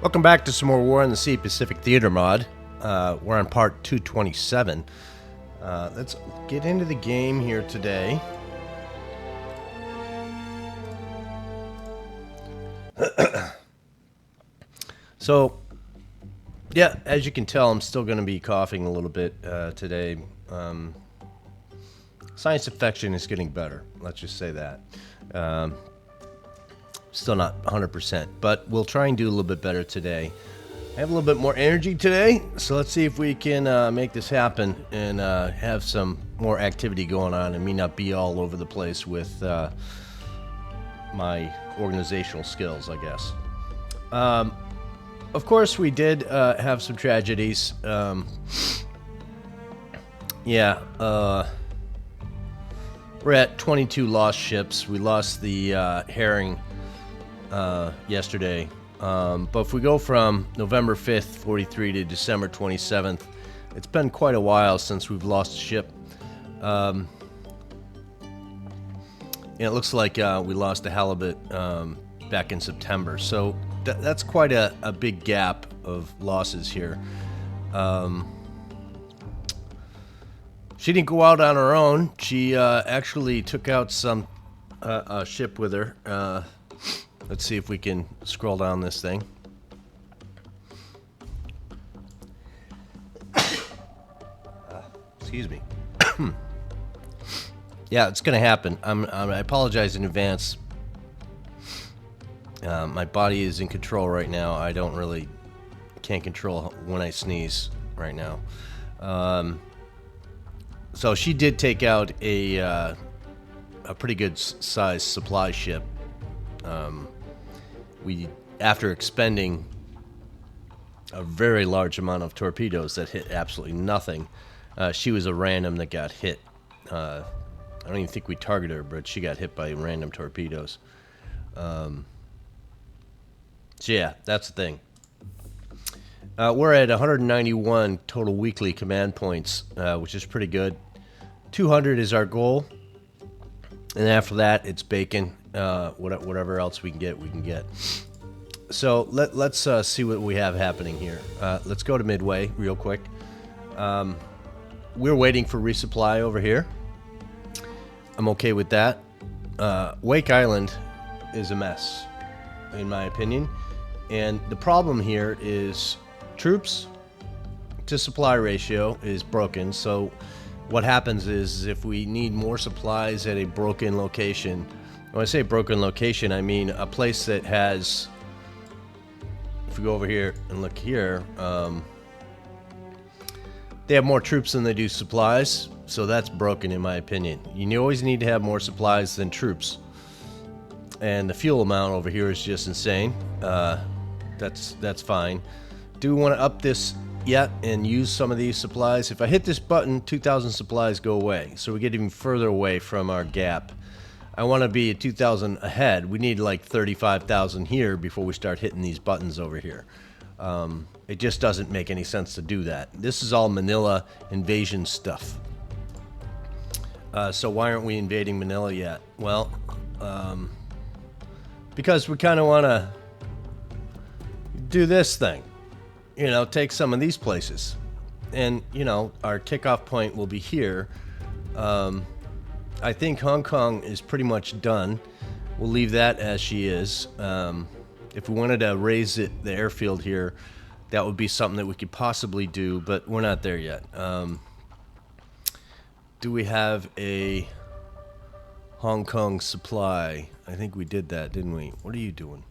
Welcome back to some more War in the Sea Pacific Theater mod. We're on part 227. Let's get into the game here today. So, yeah, as you can tell, I'm still going to be coughing a little bit today. Sinus infection is getting better. Let's just say that. Still not 100%, but we'll try and do a little bit better today. I have a little bit more energy today, so let's see if we can make this happen and have some more activity going on and me not be all over the place with my organizational skills, I guess. Of course, we did have some tragedies. We're at 22 lost ships. We lost the Herring yesterday. But if we go from November 5th, 43 to December 27th, it's been quite a while since we've lost a ship. And it looks like we lost a halibut back in September. So that's quite a big gap of losses here. She didn't go out on her own. She actually took out some a ship with her. Let's see if we can scroll down this thing. Excuse me. Yeah, it's going to happen. I apologize in advance. My body is in control right now. I can't control when I sneeze right now. So she did take out a pretty good size supply ship. After expending a very large amount of torpedoes that hit absolutely nothing, she was a random that got hit. I don't even think we targeted her, but she got hit by random torpedoes. So yeah, that's the thing. We're at 191 total weekly command points, which is pretty good. 200 is our goal, and after that, it's bacon. Whatever else we can get, we can get. So let's see what we have happening here. Let's go to Midway real quick. We're waiting for resupply over here. I'm okay with that. Wake Island is a mess, in my opinion. And the problem here is troops to supply ratio is broken. So what happens is if we need more supplies at a broken location, when I say broken location, I mean a place that has, if we go over here and look here, they have more troops than they do supplies, so that's broken in my opinion. You always need to have more supplies than troops. And the fuel amount over here is just insane. That's fine. Do we want to up this yet and use some of these supplies? If I hit this button, 2,000 supplies go away, so we get even further away from our gap. I want to be at 2,000 ahead. We need like 35,000 here before we start hitting these buttons over here. It just doesn't make any sense to do that. This is all Manila invasion stuff. So why aren't we invading Manila yet? Well, because we kind of want to do this thing. You know, take some of these places. And, you know, our kickoff point will be here. I think Hong Kong is pretty much done. We'll leave that as she is. If we wanted to raise the airfield here, that would be something that we could possibly do, but we're not there yet. Do we have a Hong Kong supply? I think we did that, didn't we? What are you doing?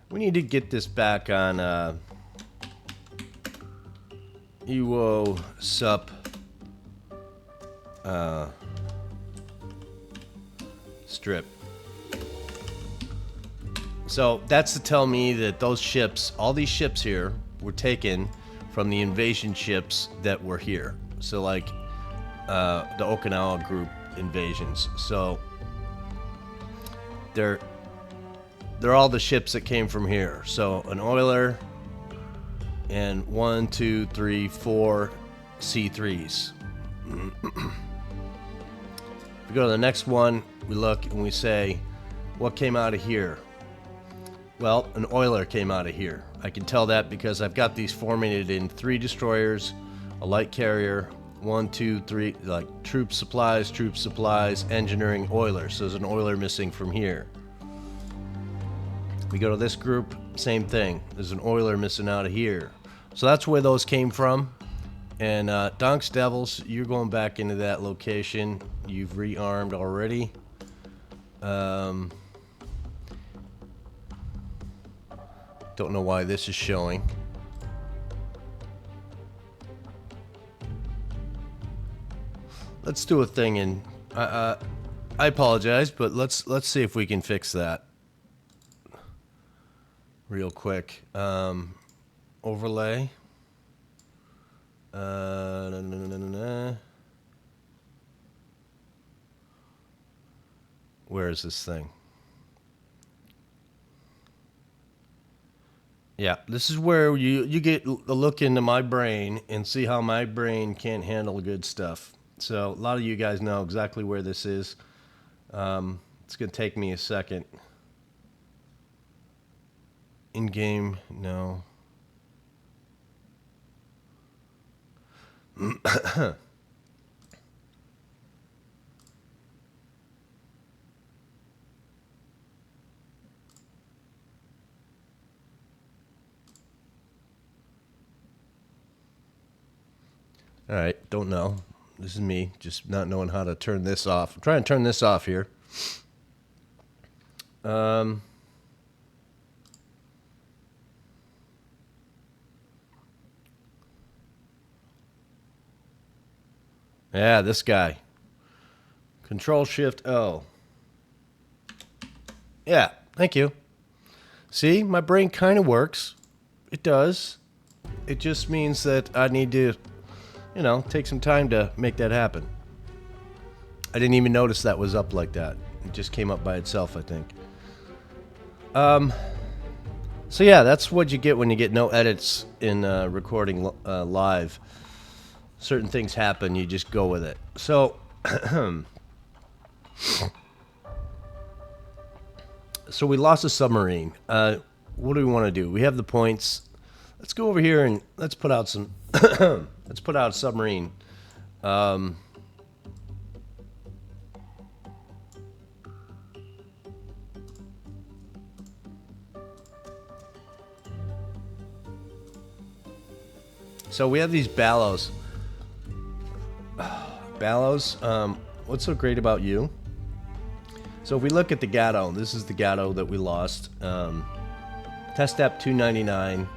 We need to get this back on EWO sup strip. So that's to tell me that those ships, all these ships here, were taken from the invasion ships that were here. So like the Okinawa group invasions. So they're all the ships that came from here. So an oiler and 1, 2, 3, 4 C3s. If we We go to the next one, we look and we say, what came out of here? Well, an oiler came out of here. I can tell that because I've got these formatted in 3 destroyers, a light carrier, 1, 2, 3, like troop supplies, engineering, oiler. So there's an oiler missing from here. We go to this group, same thing. There's an oiler missing out of here. So that's where those came from. And Donks Devils, you're going back into that location. You've rearmed already. Don't know why this is showing. Let's do a thing, and I apologize, but let's see if we can fix that real quick. Overlay. Where is this thing? Yeah, this is where you get a look into my brain and see how my brain can't handle good stuff. So a lot of you guys know exactly where this is. It's going to take me a second. In-game, no. All right, don't know. This is me just not knowing how to turn this off. I'm trying to turn this off here. Yeah, this guy. Control-Shift-O. Yeah, thank you. See, my brain kind of works. It does. It just means that I need to, you know, take some time to make that happen. I didn't even notice that was up like that. It just came up by itself, I think. So yeah, that's what you get when you get no edits in recording live. Certain things happen, you just go with it. So, so we lost a submarine. What do we want to do? We have the points. Let's go over here and let's put out some. Let's put out a submarine. So we have these ballows. Ballows, what's so great about you? So if we look at the Gatto, this is the Gatto that we lost. Test Step 299,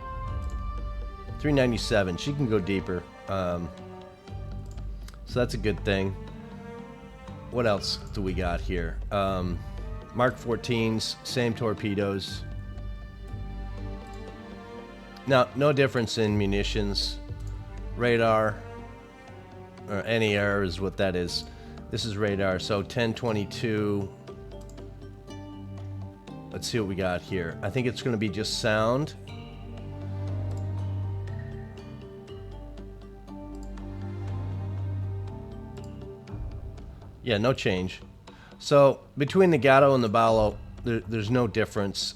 397. She can go deeper. So that's a good thing. What else do we got here? Mark 14s, same torpedoes. Now, no difference in munitions. Radar. Or NER is what that is. This is radar. So 1022. Let's see what we got here. I think it's going to be just sound. Yeah, no change. So between the Gatto and the Ballo, there's no difference.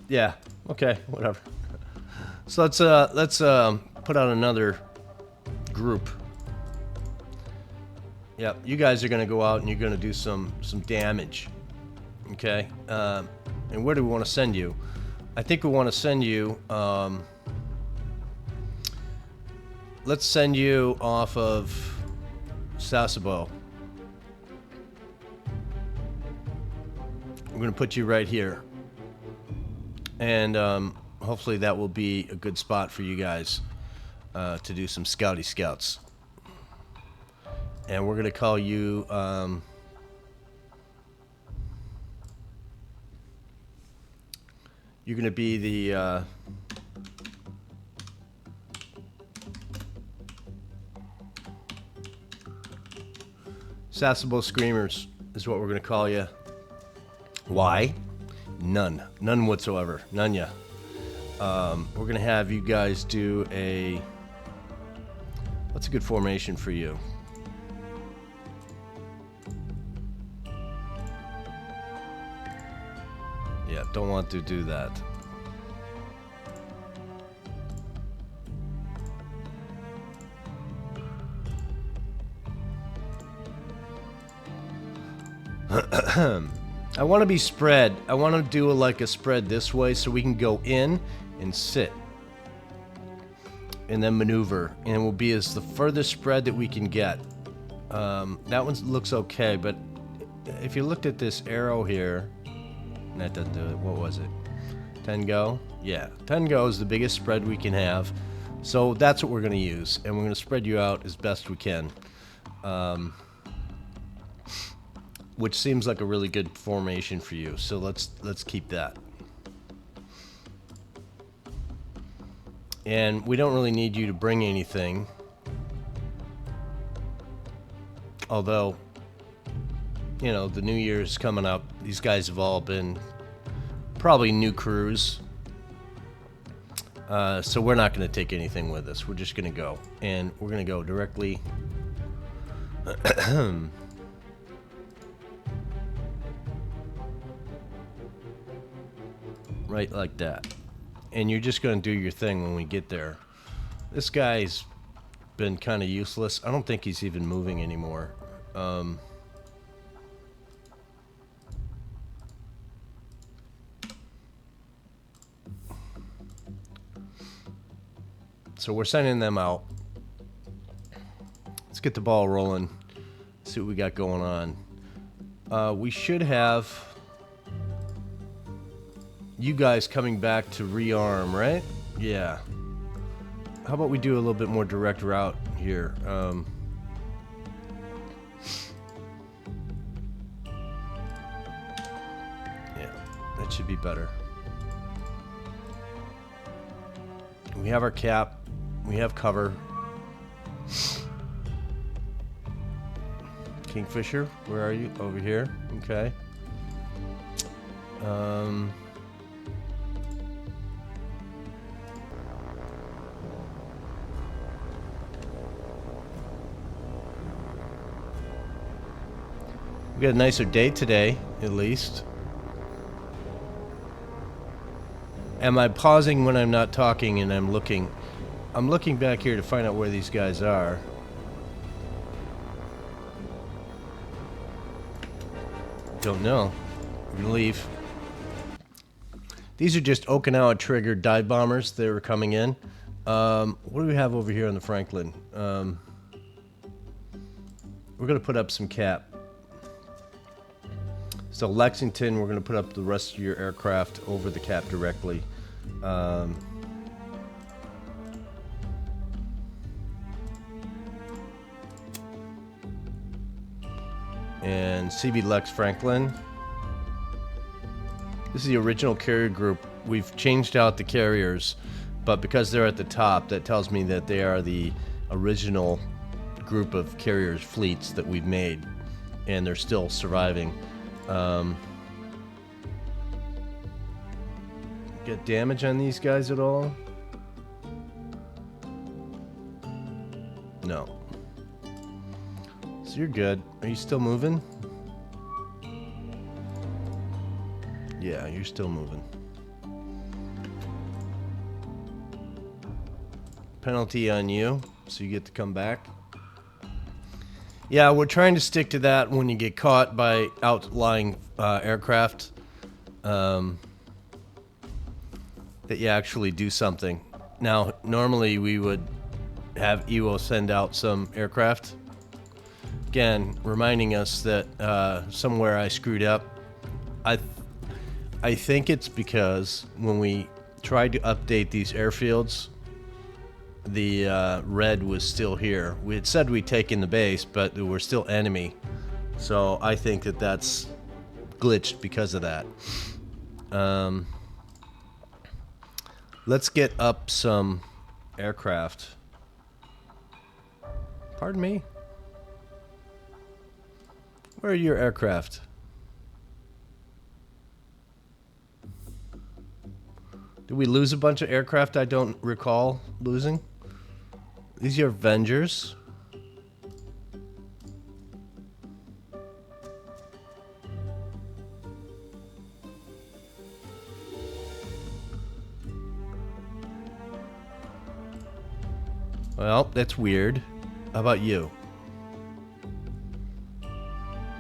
Yeah. Okay. Whatever. So let's put out another group. Yep, you guys are gonna go out and you're gonna do some damage. Okay. And where do we want to send you? I think we want to send you. Let's send you off of Sasebo. We're gonna put you right here. And hopefully that will be a good spot for you guys to do some scouts. And we're going to call you... you're going to be the... Sasebo Screamers is what we're going to call you. Why? None whatsoever. None ya. We're gonna have you guys do a What's a good formation for you? Yeah, don't want to do that. I want to be spread. I want to do like a spread this way so we can go in and sit. And then maneuver. And it will be as the furthest spread that we can get. That one looks okay, but if you looked at this arrow here, that doesn't do it. What was it? 10 go? Yeah, 10 go is the biggest spread we can have. So that's what we're going to use. And we're going to spread you out as best we can. Which seems like a really good formation for you. So let's keep that. And we don't really need you to bring anything. Although, you know, the new year's coming up. These guys have all been probably new crews. So we're not going to take anything with us. We're just going to go. And we're going to go directly... right like that. And you're just going to do your thing when we get there. This guy's been kind of useless. I don't think he's even moving anymore. So we're sending them out. Let's get the ball rolling. See what we got going on. We should have you guys coming back to rearm, right? Yeah. How about we do a little bit more direct route here? Yeah, that should be better. We have our cap. We have cover. Kingfisher, where are you? Over here. Okay. We got a nicer day today, at least. Am I pausing when I'm not talking and I'm looking? I'm looking back here to find out where these guys are. Don't know. We're gonna leave. These are just Okinawa triggered dive bombers that are coming in. What do we have over here on the Franklin? We're gonna put up some cap. So Lexington, we're going to put up the rest of your aircraft over the cap directly. And CB Lex Franklin. This is the original carrier group. We've changed out the carriers, but because they're at the top, that tells me that they are the original group of carriers fleets that we've made, and they're still surviving. Get damage on these guys at all? No. So you're good. Are you still moving? Yeah, you're still moving. Penalty on you, so you get to come back. Yeah, we're trying to stick to that when you get caught by outlying aircraft. That you actually do something. Now, normally we would have EWO send out some aircraft. Again, reminding us that somewhere I screwed up. I think it's because when we tried to update these airfields, the red was still here. We had said we'd taken the base, but we're still enemy. So I think that that's glitched because of that. Let's get up some aircraft. Pardon me? Where are your aircraft? Did we lose a bunch of aircraft I don't recall losing? These are Avengers. Well, that's weird. How about you?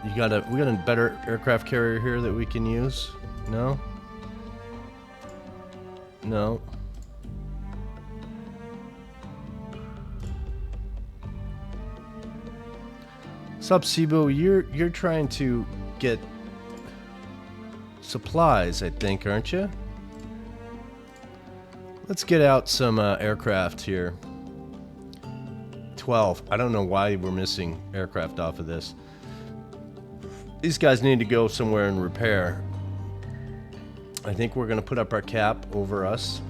We got a better aircraft carrier here that we can use? No? No. Sup, Cebu? You're trying to get supplies, I think, aren't you? Let's get out some aircraft here. 12. I don't know why we're missing aircraft off of this. These guys need to go somewhere and repair. I think we're going to put up our cap over us.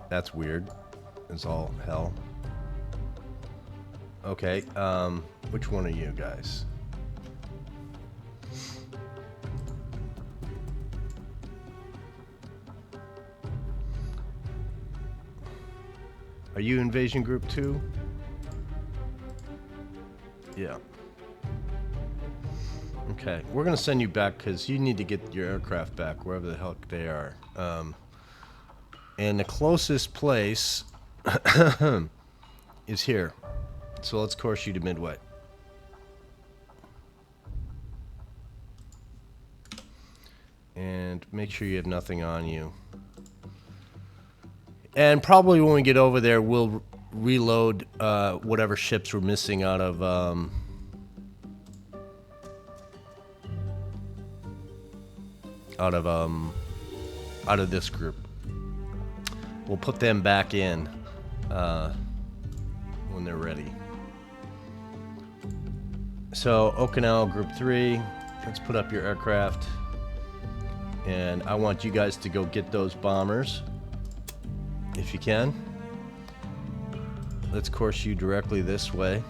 That's weird. It's all hell. Okay, which one are you guys? Are you Invasion Group 2? Yeah. Okay, we're gonna send you back because you need to get your aircraft back wherever the hell they are. And the closest place is here. So let's course you to Midway. And make sure you have nothing on you. And probably when we get over there, we'll reload whatever ships we're missing out of this group. We'll put them back in when they're ready. So Okinawa Group 3, let's put up your aircraft. And I want you guys to go get those bombers, if you can. Let's course you directly this way.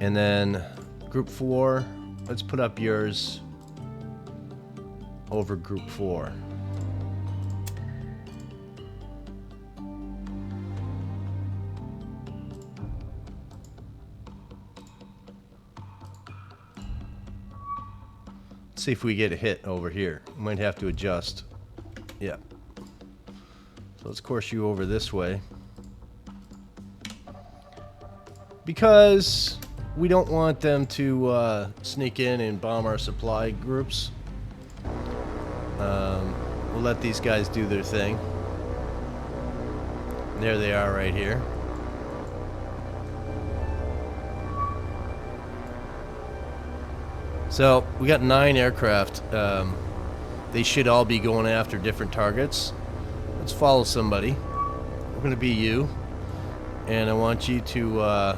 And then Group 4, let's put up yours over Group 4. Let's see if we get a hit over here. We might have to adjust. Yeah. So let's course you over this way. Because we don't want them to sneak in and bomb our supply groups. We'll let these guys do their thing. There they are right here. So we got 9 aircraft. They should all be going after different targets. Let's follow somebody. We're going to be you. And I want you to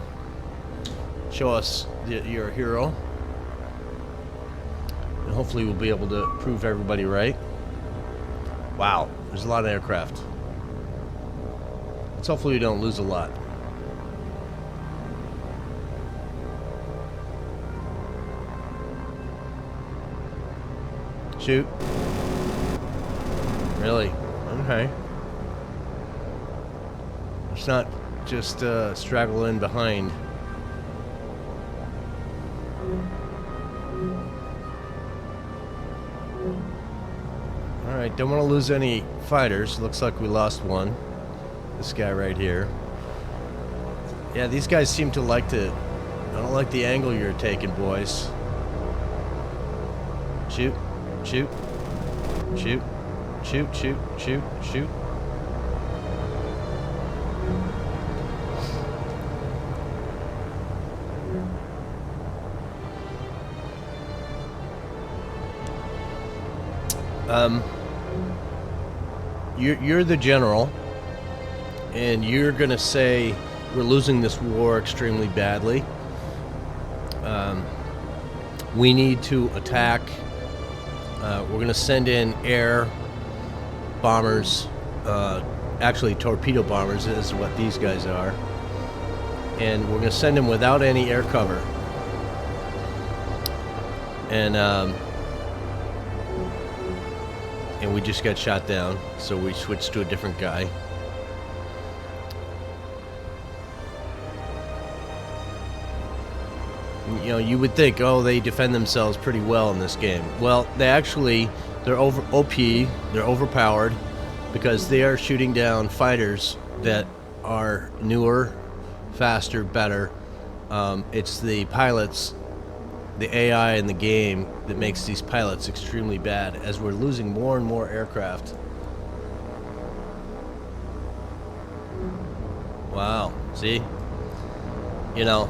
show us that you're a hero. And hopefully we'll be able to prove everybody right. Wow, there's a lot of aircraft. Let's hopefully we don't lose a lot. Shoot. Really? Okay. It's not just straggle in behind. Alright, don't want to lose any fighters. Looks like we lost one. This guy right here. Yeah, these guys seem to like to... I don't like the angle you're taking, boys. Shoot. Shoot. Shoot. Shoot, shoot, shoot, shoot. You're the general, and you're gonna say we're losing this war extremely badly. We need to attack. We're going to send in air bombers, actually torpedo bombers is what these guys are. And we're going to send them without any air cover. And we just got shot down, so we switched to a different guy. You know, you would think, oh, they defend themselves pretty well in this game. Well, they're over OP, they're overpowered, because they are shooting down fighters that are newer, faster, better. It's the pilots, the AI in the game, that makes these pilots extremely bad, as we're losing more and more aircraft. Wow, see? You know,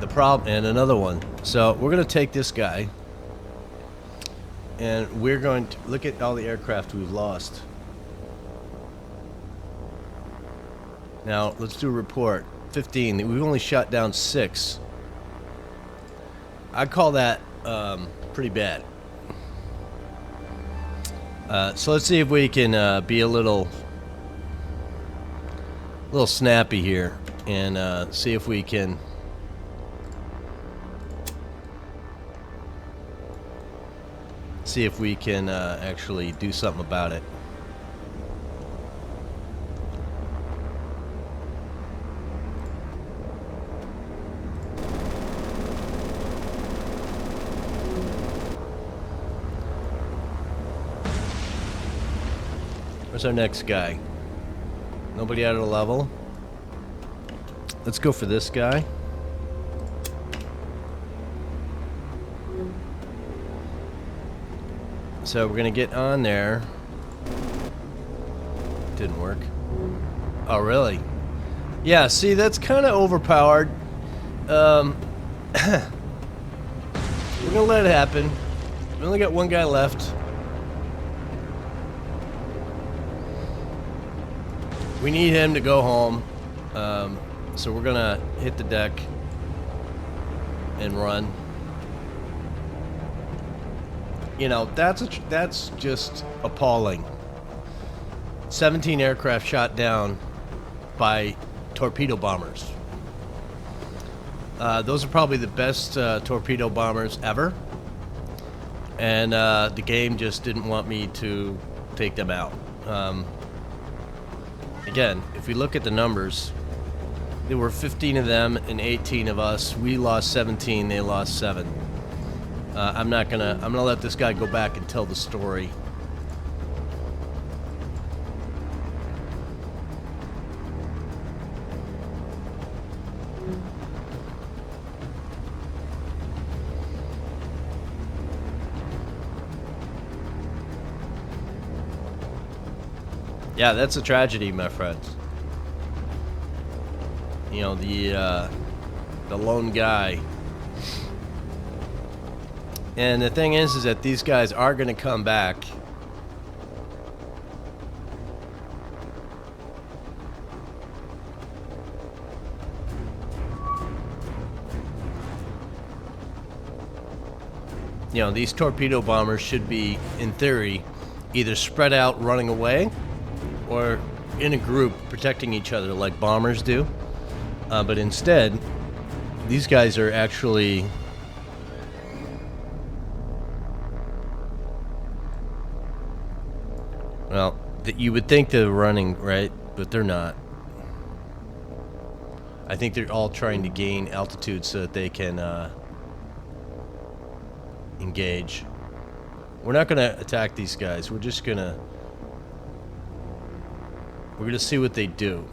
the problem, and another one. So we're going to take this guy, and we're going to look at all the aircraft we've lost. Now, let's do a report. 15. We've only shot down 6. I'd call that pretty bad. So let's see if we can be a little snappy here, and see if we can actually do something about it. Where's our next guy? Nobody out of the level. Let's go for this guy. So we're gonna get on there. Didn't work. Oh, really? Yeah, see, that's kind of overpowered. We're gonna let it happen. We only got one guy left. We need him to go home. So we're gonna hit the deck and run. You know, that's just appalling. 17 aircraft shot down by torpedo bombers. Those are probably the best torpedo bombers ever. And the game just didn't want me to take them out. Again, if we look at the numbers, there were 15 of them and 18 of us. We lost 17, they lost 7. I'm gonna let this guy go back and tell the story. Yeah, that's a tragedy, my friends. You know, the lone guy. And the thing is that these guys are going to come back. You know, these torpedo bombers should be, in theory, either spread out running away or in a group protecting each other like bombers do. But instead, these guys are actually... Well, you would think they're running, right? But they're not. I think they're all trying to gain altitude so that they can engage. We're not going to attack these guys. We're just going to... We're going to see what they do.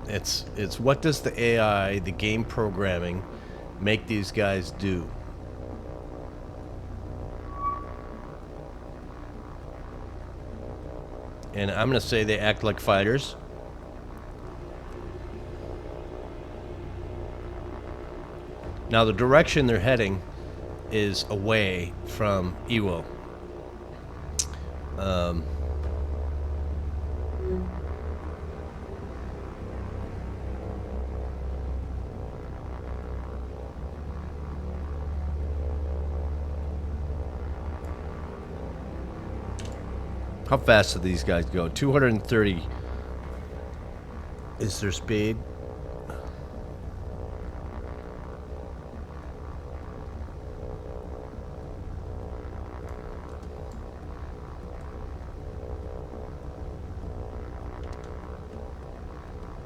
It's what does the AI, the game programming, make these guys do? And I'm going to say they act like fighters. Now the direction they're heading is away from Iwo. How fast do these guys go? 230 is their speed.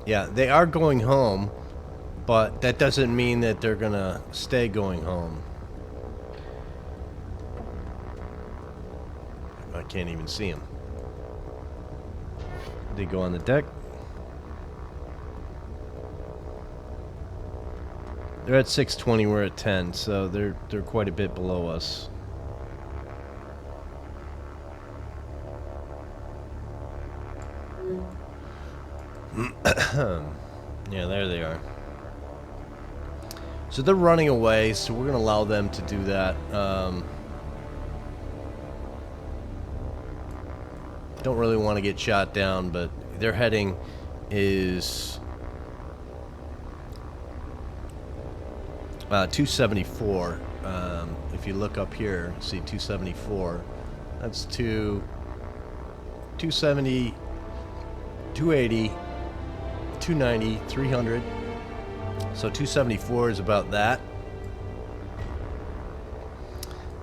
Yeah, they are going home, but that doesn't mean that they're gonna stay going home. I can't even see them. They go on the deck. They're at 620, we're at 10, so they're quite a bit below us. Yeah, there they are. So they're running away, so we're going to allow them to do that. Don't really want to get shot down, but their heading is 274. If you look up here, see 274. That's 270, 280, 290, 300. So 274 is about that.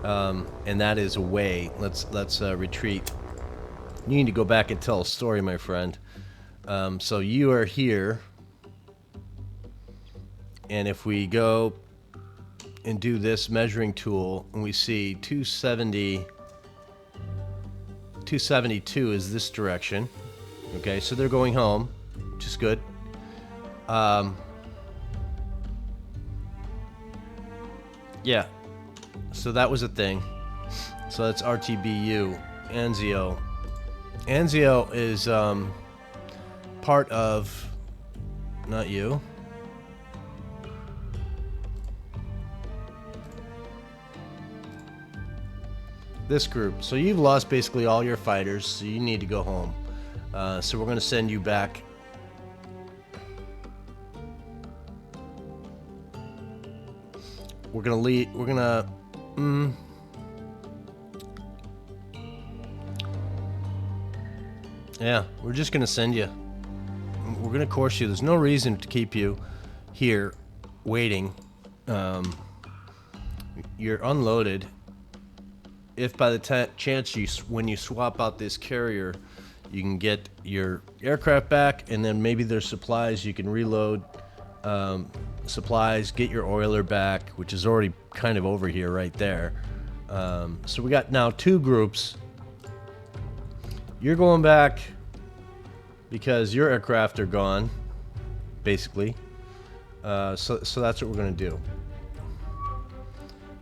And that is away. Let's retreat. You need to go back and tell a story, my friend. So you are here. And if we go and do this measuring tool, and we see 270, 272 is this direction. Okay, so they're going home, which is good. Yeah, so that was a thing. So that's RTBU, Anzio. Anzio is part of, not you. This group. So you've lost basically all your fighters, so you need to go home. So we're going to send you back. We're going to leave. We're going to. Yeah, we're just going to send you. We're going to course you. There's no reason to keep you here waiting. You're unloaded. If by the chance when you swap out this carrier, you can get your aircraft back, and then maybe there's supplies, you can reload supplies, get your oiler back, which is already kind of over here right there. So we got now two groups. You're going back because your aircraft are gone, basically. So that's what we're going to do.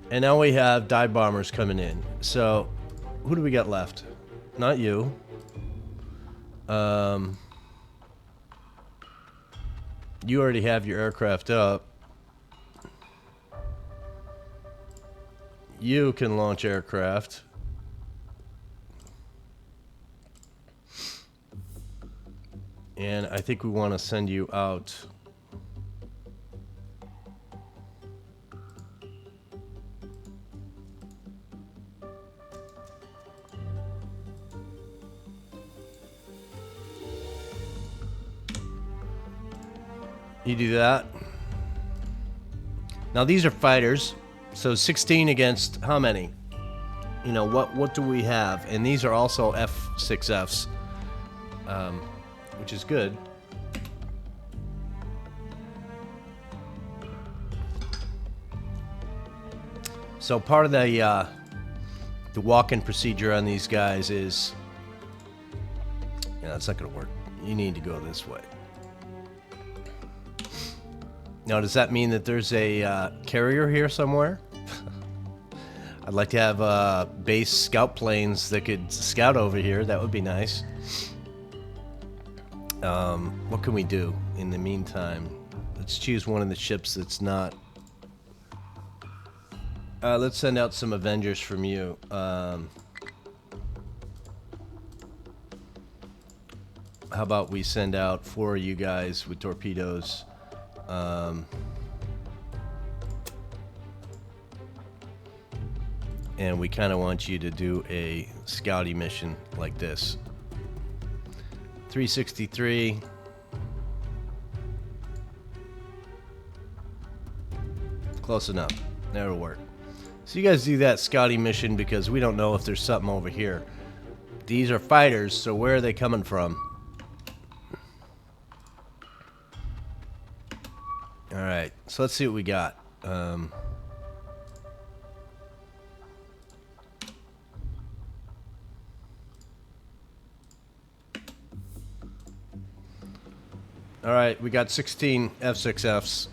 And now we have dive bombers coming in. So, who do we got left? Not you. You already have your aircraft up. You can launch aircraft. And I think we want to send you out. You do that. Now these are fighters, so 16 against how many? You know, what do we have? And these are also F6Fs, which is good. So part of the walk-in procedure on these guys is, yeah, that's not gonna work. You need to go this way. Now, does that mean that there's a carrier here somewhere? I'd like to have base scout planes that could scout over here. That would be nice. What can we do in the meantime? Let's choose one of the ships that's not. Let's send out some Avengers from you. How about we send out 4 of you guys with torpedoes? and we kind of want you to do a scouting mission like this. 363. Close enough. That'll work. So you guys do that scouting mission because we don't know if there's something over here. These are fighters, so where are they coming from? Alright, so let's see what we got. Alright, we got 16 F6Fs.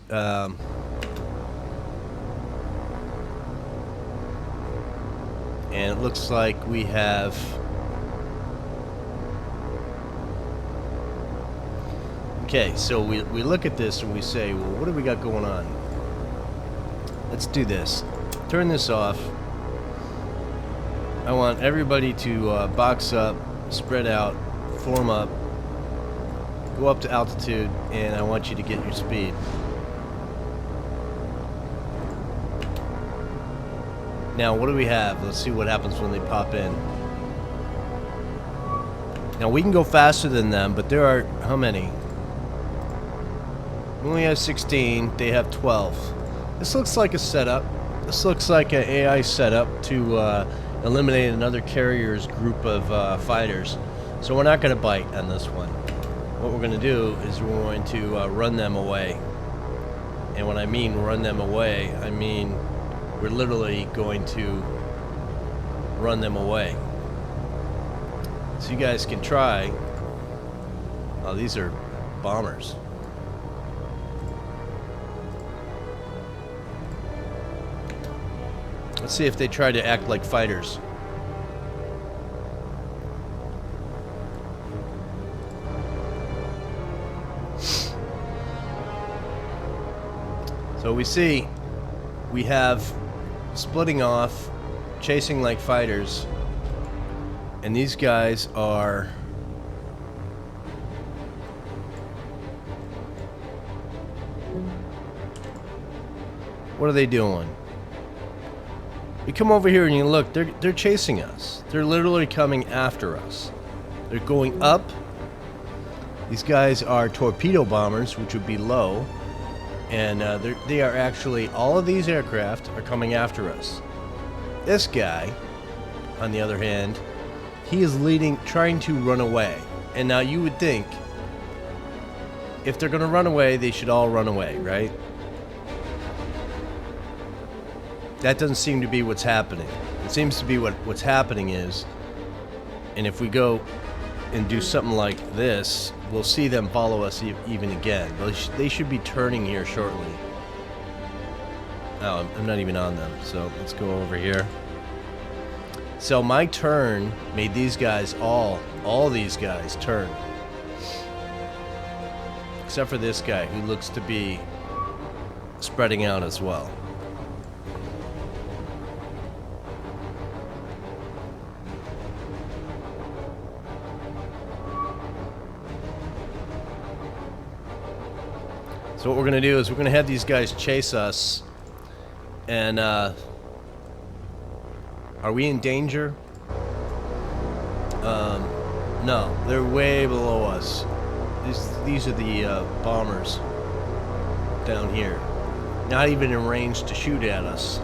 And it looks like we have... Okay, so we look at this and we say, well, what do we got going on? Let's do this. Turn this off. I want everybody to box up, spread out, form up, go up to altitude, and I want you to get your speed. Now, what do we have? Let's see what happens when they pop in. Now, we can go faster than them, but there are... how many? We only have 16. They have 12. This looks like a setup. This looks like an AI setup to eliminate another carrier's group of fighters. So we're not going to bite on this one. What we're going to do is we're going to run them away. And when I mean run them away, I mean we're literally going to run them away. So you guys can try. Oh, these are bombers. Let's see if they try to act like fighters. So we see we have splitting off, chasing like fighters, and these guys are what are they doing? You come over here and you look, they're chasing us. They're literally coming after us. They're going up. These guys are torpedo bombers, which would be low. And they are actually, all of these aircraft are coming after us. This guy, on the other hand, he is trying to run away. And now you would think, if they're going to run away, they should all run away, right? That doesn't seem to be what's happening. It seems to be what's happening is, and if we go and do something like this, we'll see them follow us even again. They should be turning here shortly. Oh, I'm not even on them, so let's go over here. So my turn made these guys, all these guys turn. Except for this guy, who looks to be spreading out as well. So what we're going to do is we're going to have these guys chase us, and are we in danger? No, they're way below us. These are the bombers down here, not even in range to shoot at us.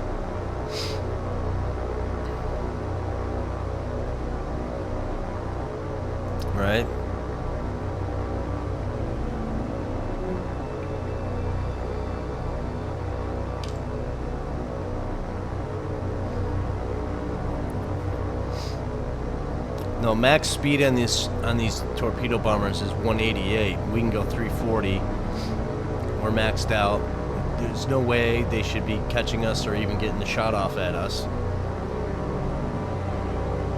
Right? No, max speed on these torpedo bombers is 188. We can go 340. We're maxed out. There's no way they should be catching us or even getting the shot off at us.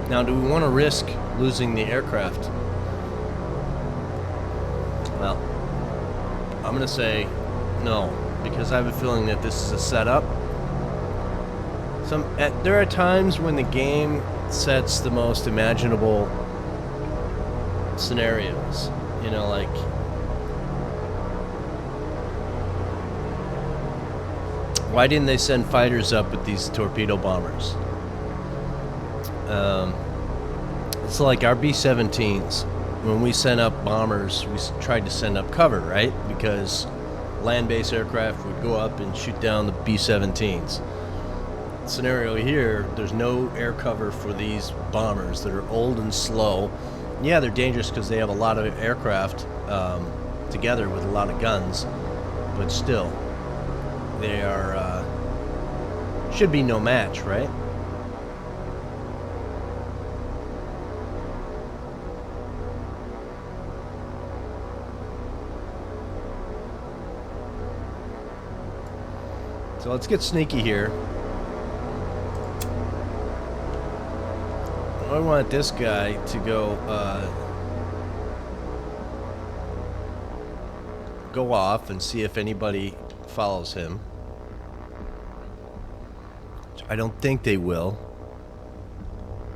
Now, do we want to risk losing the aircraft? Well, I'm going to say no, because I have a feeling that this is a setup. There are times when the game sets the most imaginable scenarios, you know, like why didn't they send fighters up with these torpedo bombers? It's like our B-17s. When we sent up bombers, we tried to send up cover, right? Because land-based aircraft would go up and shoot down the B-17s. Scenario here, there's no air cover for these bombers that are old and slow. Yeah, they're dangerous because they have a lot of aircraft together with a lot of guns, but still, they are should be no match, right? So let's get sneaky here. I want this guy to go go off and see if anybody follows him. I don't think they will.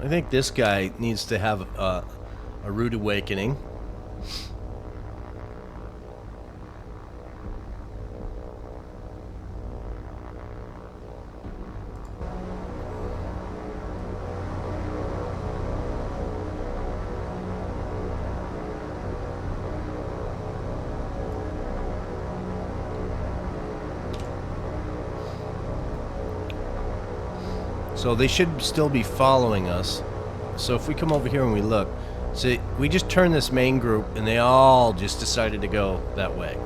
I think this guy needs to have a rude awakening. So they should still be following us. So if we come over here and we look, see, we just turned this main group and they all just decided to go that way.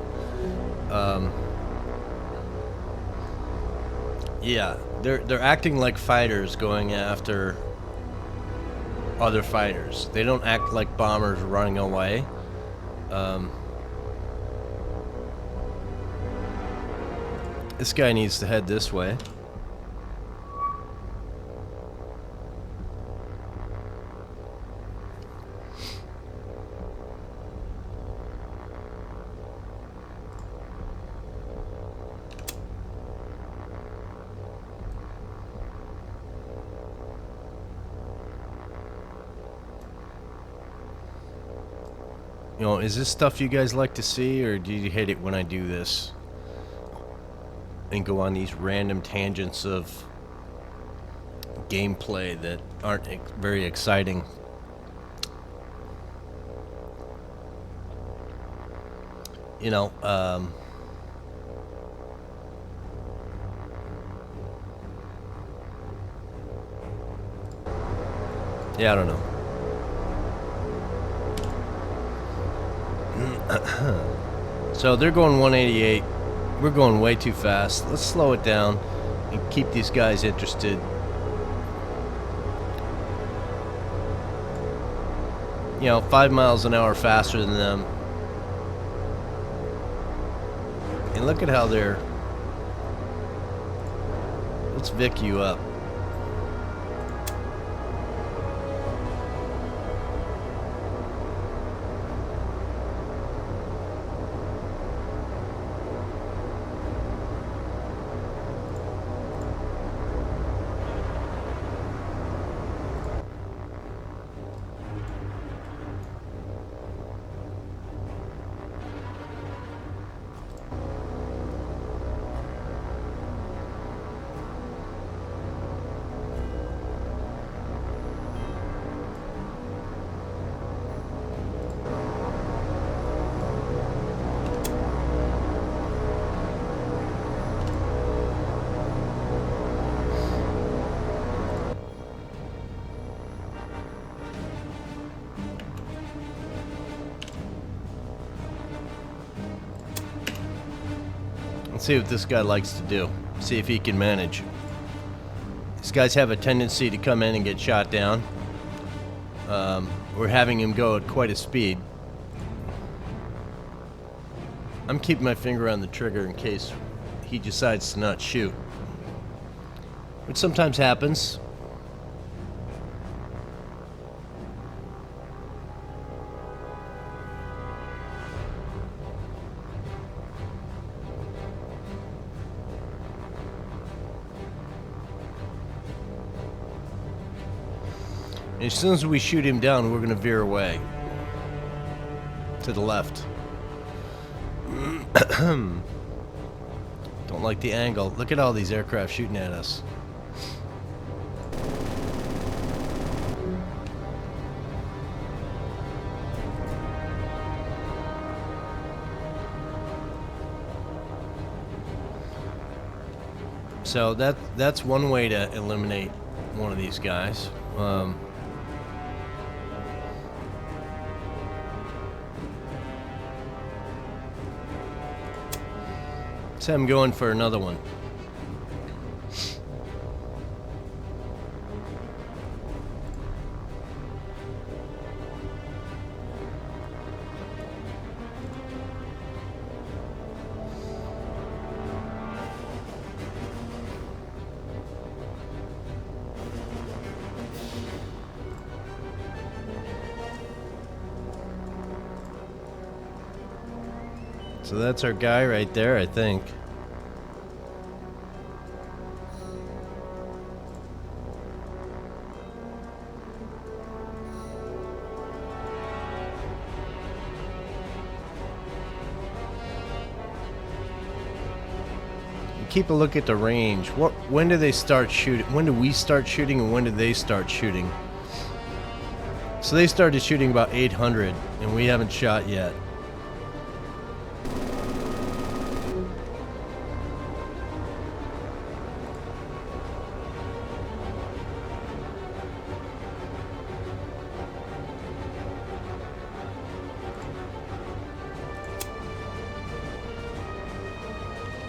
Yeah, they're acting like fighters going after other fighters. They don't act like bombers running away. This guy needs to head this way. You know, is this stuff you guys like to see, or do you hate it when I do this and go on these random tangents of gameplay that aren't very exciting? You know, yeah, I don't know. So they're going 188. We're going way too fast. Let's slow it down and keep these guys interested. You know, 5 miles an hour faster than them. And look at how they're... Let's Vic you up. Let's see what this guy likes to do. See if he can manage. These guys have a tendency to come in and get shot down. We're having him go at quite a speed. I'm keeping my finger on the trigger in case he decides to not shoot, which sometimes happens. As soon as we shoot him down, we're going to veer away to the left. Don't like the angle. Look at all these aircraft shooting at us. So that's one way to eliminate one of these guys. So I'm going for another one. So that's our guy right there, I think. Keep a look at the range. When do they start shooting? When do we start shooting, and when do they start shooting? So they started shooting about 800, and we haven't shot yet.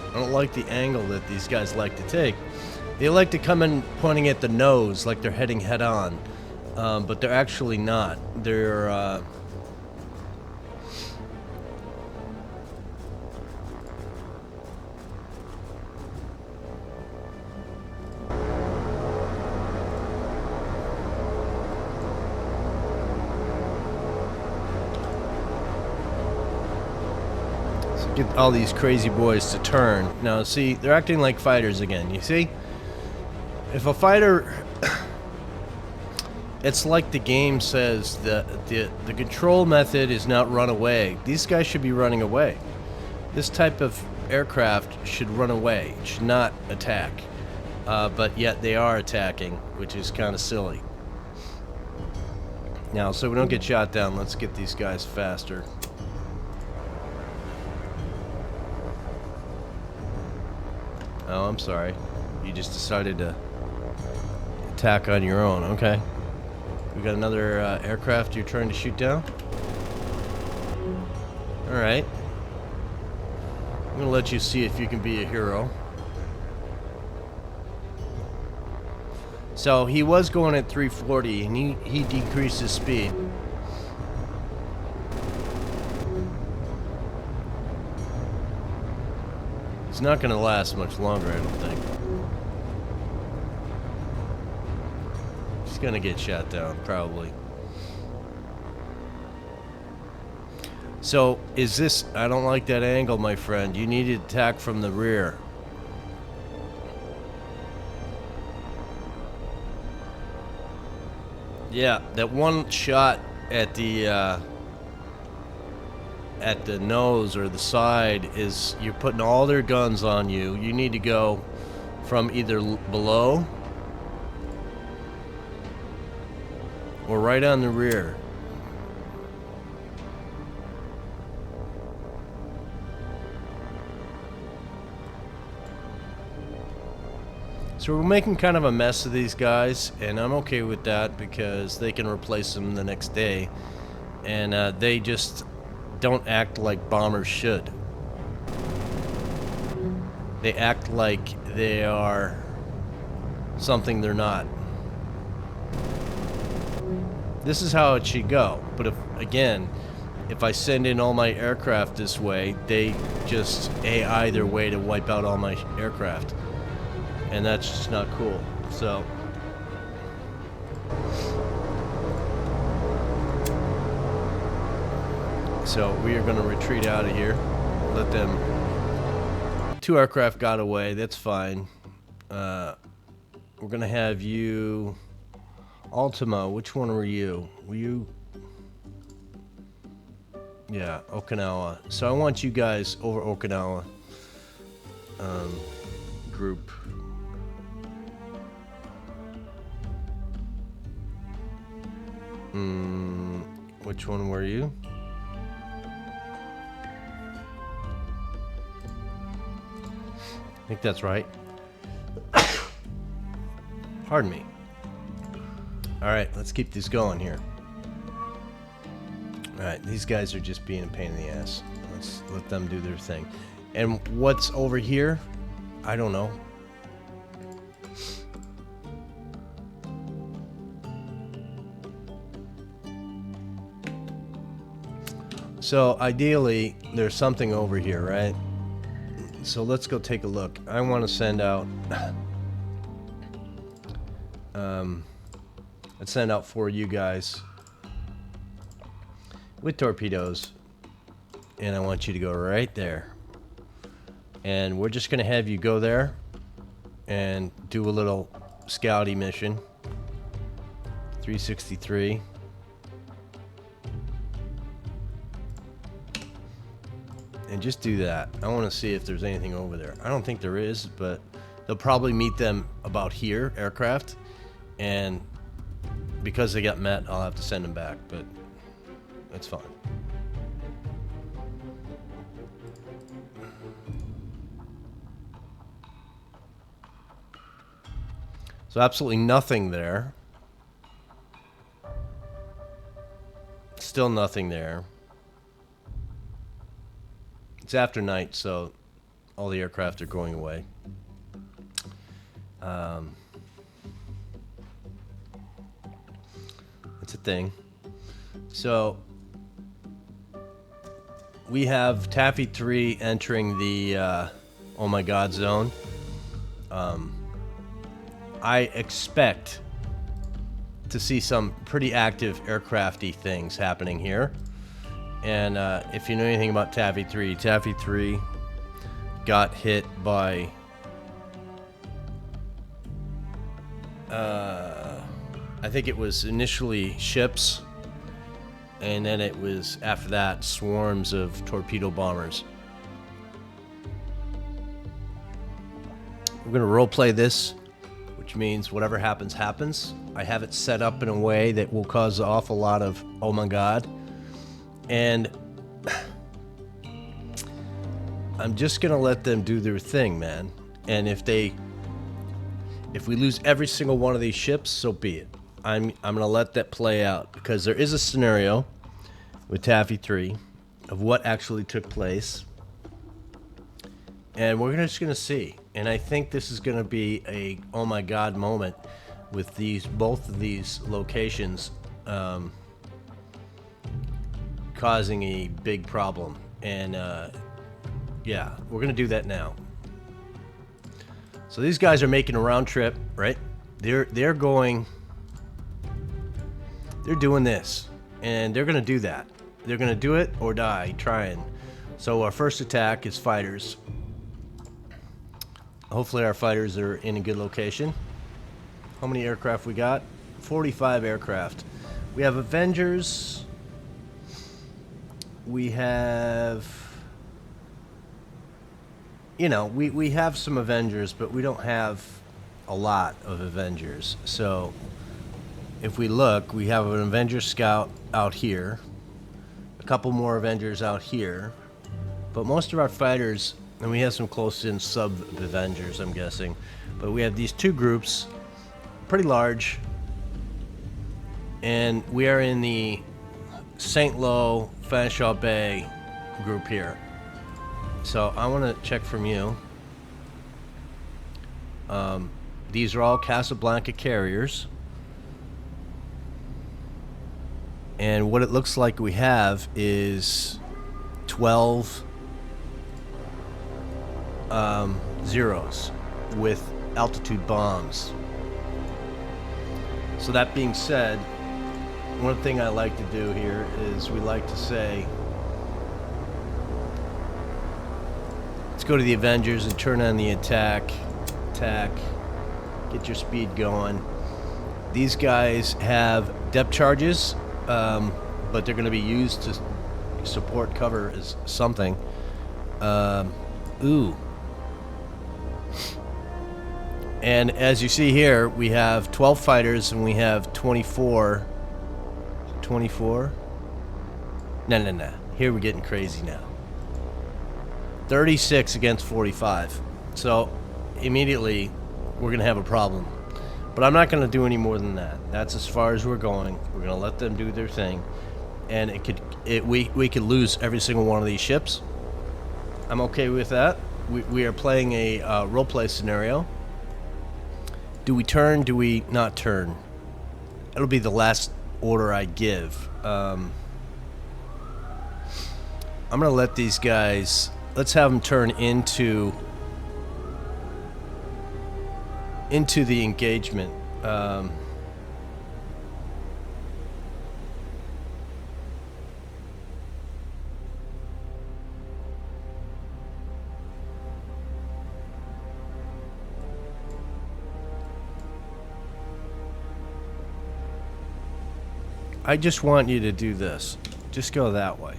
I don't like the angle that these guys like to take. They like to come in pointing at the nose like they're heading head on, but they're actually not. They're get all these crazy boys to turn. Now, see, they're acting like fighters again. You see? If a fighter... It's like the game says that the control method is not run away. These guys should be running away. This type of aircraft should run away. It should not attack. But yet they are attacking, which is kind of silly. Now, so we don't get shot down, let's get these guys faster. Oh, I'm sorry. You just decided to attack on your own. Okay. We got another aircraft you're trying to shoot down? Alright. I'm gonna let you see if you can be a hero. So, he was going at 340, and he decreased his speed. It's not going to last much longer, I don't think. He's going to get shot down, probably. So, is this... I don't like that angle, my friend. You need to attack from the rear. Yeah, that one shot at the nose or the side is you're putting all their guns on you. You need to go from either below or right on the rear. So we're making kind of a mess of these guys, and I'm okay with that because they can replace them the next day, and they just don't act like bombers should. They act like they are something they're not. This is how it should go. But if I send in all my aircraft this way, they just AI their way to wipe out all my aircraft. And that's just not cool. So we are going to retreat out of here. Let them... 2 aircraft got away. That's fine. We're going to have you... Ultimo, which one were you? Were you... Yeah, Okinawa. So I want you guys over Okinawa. Group. Which one were you? I think that's right. Pardon me. Alright, let's keep this going here. Alright, these guys are just being a pain in the ass. Let's let them do their thing. And what's over here? I don't know. So ideally, there's something over here, right? So let's go take a look. I want to send out... let's send out 4 you guys with torpedoes. And I want you to go right there. And we're just going to have you go there and do a little scouty mission. 363. And just do that. I want to see if there's anything over there. I don't think there is, but they'll probably meet them about here, aircraft. And because they got met, I'll have to send them back, but that's fine. So absolutely nothing there. Still nothing there. It's after night, so all the aircraft are going away. It's a thing. So we have Taffy 3 entering the oh my god zone. I expect to see some pretty active aircrafty things happening here. And if you know anything about Taffy 3 got hit by I think it was initially ships, and then it was after that swarms of torpedo bombers. We're gonna roleplay this, which means whatever happens, happens. I have it set up in a way that will cause an awful lot of oh my god. And I'm just gonna let them do their thing, man. And if we lose every single one of these ships, so be it. I'm gonna let that play out, because there is a scenario with Taffy 3 of what actually took place. And we're just gonna see. And I think this is gonna be a oh my god moment with both of these locations causing a big problem. And yeah, we're gonna do that now. So these guys are making a round trip, right? They're doing this, and they're gonna do that. They're gonna do it or die trying. So our first attack is fighters. Hopefully our fighters are in a good location. How many aircraft we got? 45 aircraft. We have Avengers. We have, you know, we have some Avengers, but we don't have a lot of Avengers. So if we look, we have an Avenger scout out here, a couple more Avengers out here, but most of our fighters, and we have some close-in sub-Avengers, I'm guessing, but we have these two groups, pretty large, and we are in the St. Lo, Fanshawe Bay group here. So I want to check from you. These are all Casablanca carriers. And what it looks like we have is 12 zeros with altitude bombs. So that being said, one thing I like to do here is we like to say, let's go to the Avengers and turn on the attack, get your speed going. These guys have depth charges, but they're going to be used to support cover as something. Ooh. And as you see here, we have 12 fighters and we have 24. 24? No. Here we're getting crazy now. 36 against 45. So immediately we're going to have a problem. But I'm not going to do any more than that. That's as far as we're going. We're going to let them do their thing. And we could lose every single one of these ships. I'm okay with that. We are playing a roleplay scenario. Do we turn? Do we not turn? It'll be the last order I give. I'm going to let these guys... Let's have them turn into the engagement. I just want you to do this. Just go that way.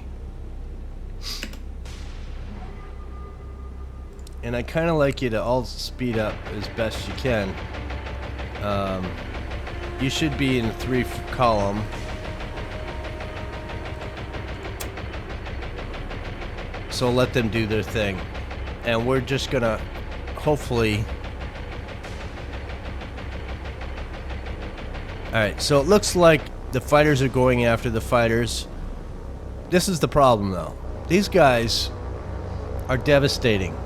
And I kind of like you to all speed up as best you can. You should be in a 3 column. So let them do their thing. And we're just gonna hopefully... Alright, so it looks like the fighters are going after the fighters. This is the problem though. These guys are devastating.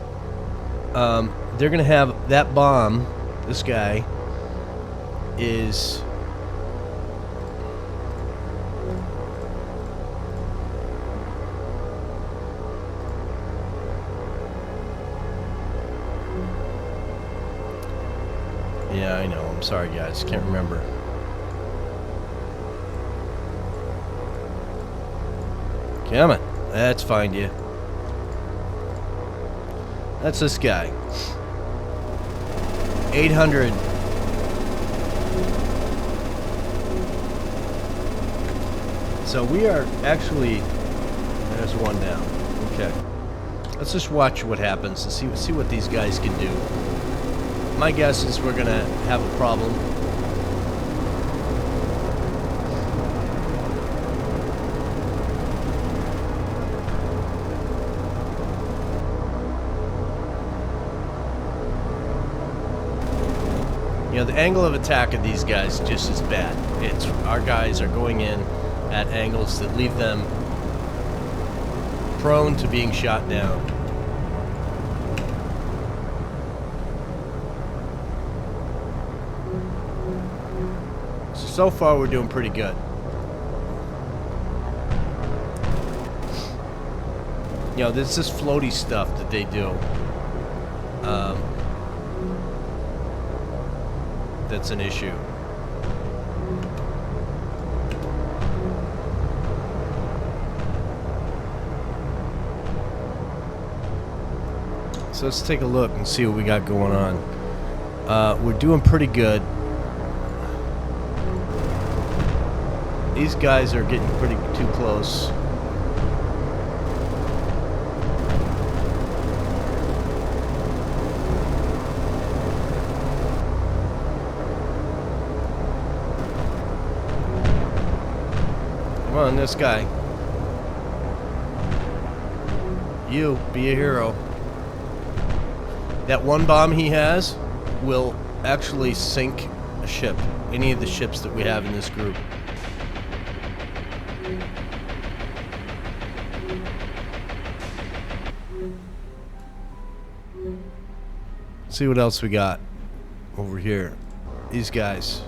They're gonna have that bomb. This guy is yeah, I know. I'm sorry guys, can't remember. Come on, let's find you. That's this guy. 800. So we are actually... There's one down. Okay. Let's just watch what happens and see what these guys can do. My guess is we're gonna have a problem. You know, the angle of attack of these guys is just as bad. It's our guys are going in at angles that leave them prone to being shot down. So far, we're doing pretty good. You know, there's this floaty stuff that they do. That's an issue. So let's take a look and see what we got going on. We're doing pretty good. These guys are getting pretty too close. Come on, this guy. You, be a hero. That one bomb he has will actually sink a ship. Any of the ships that we have in this group. See what else we got over here. These guys.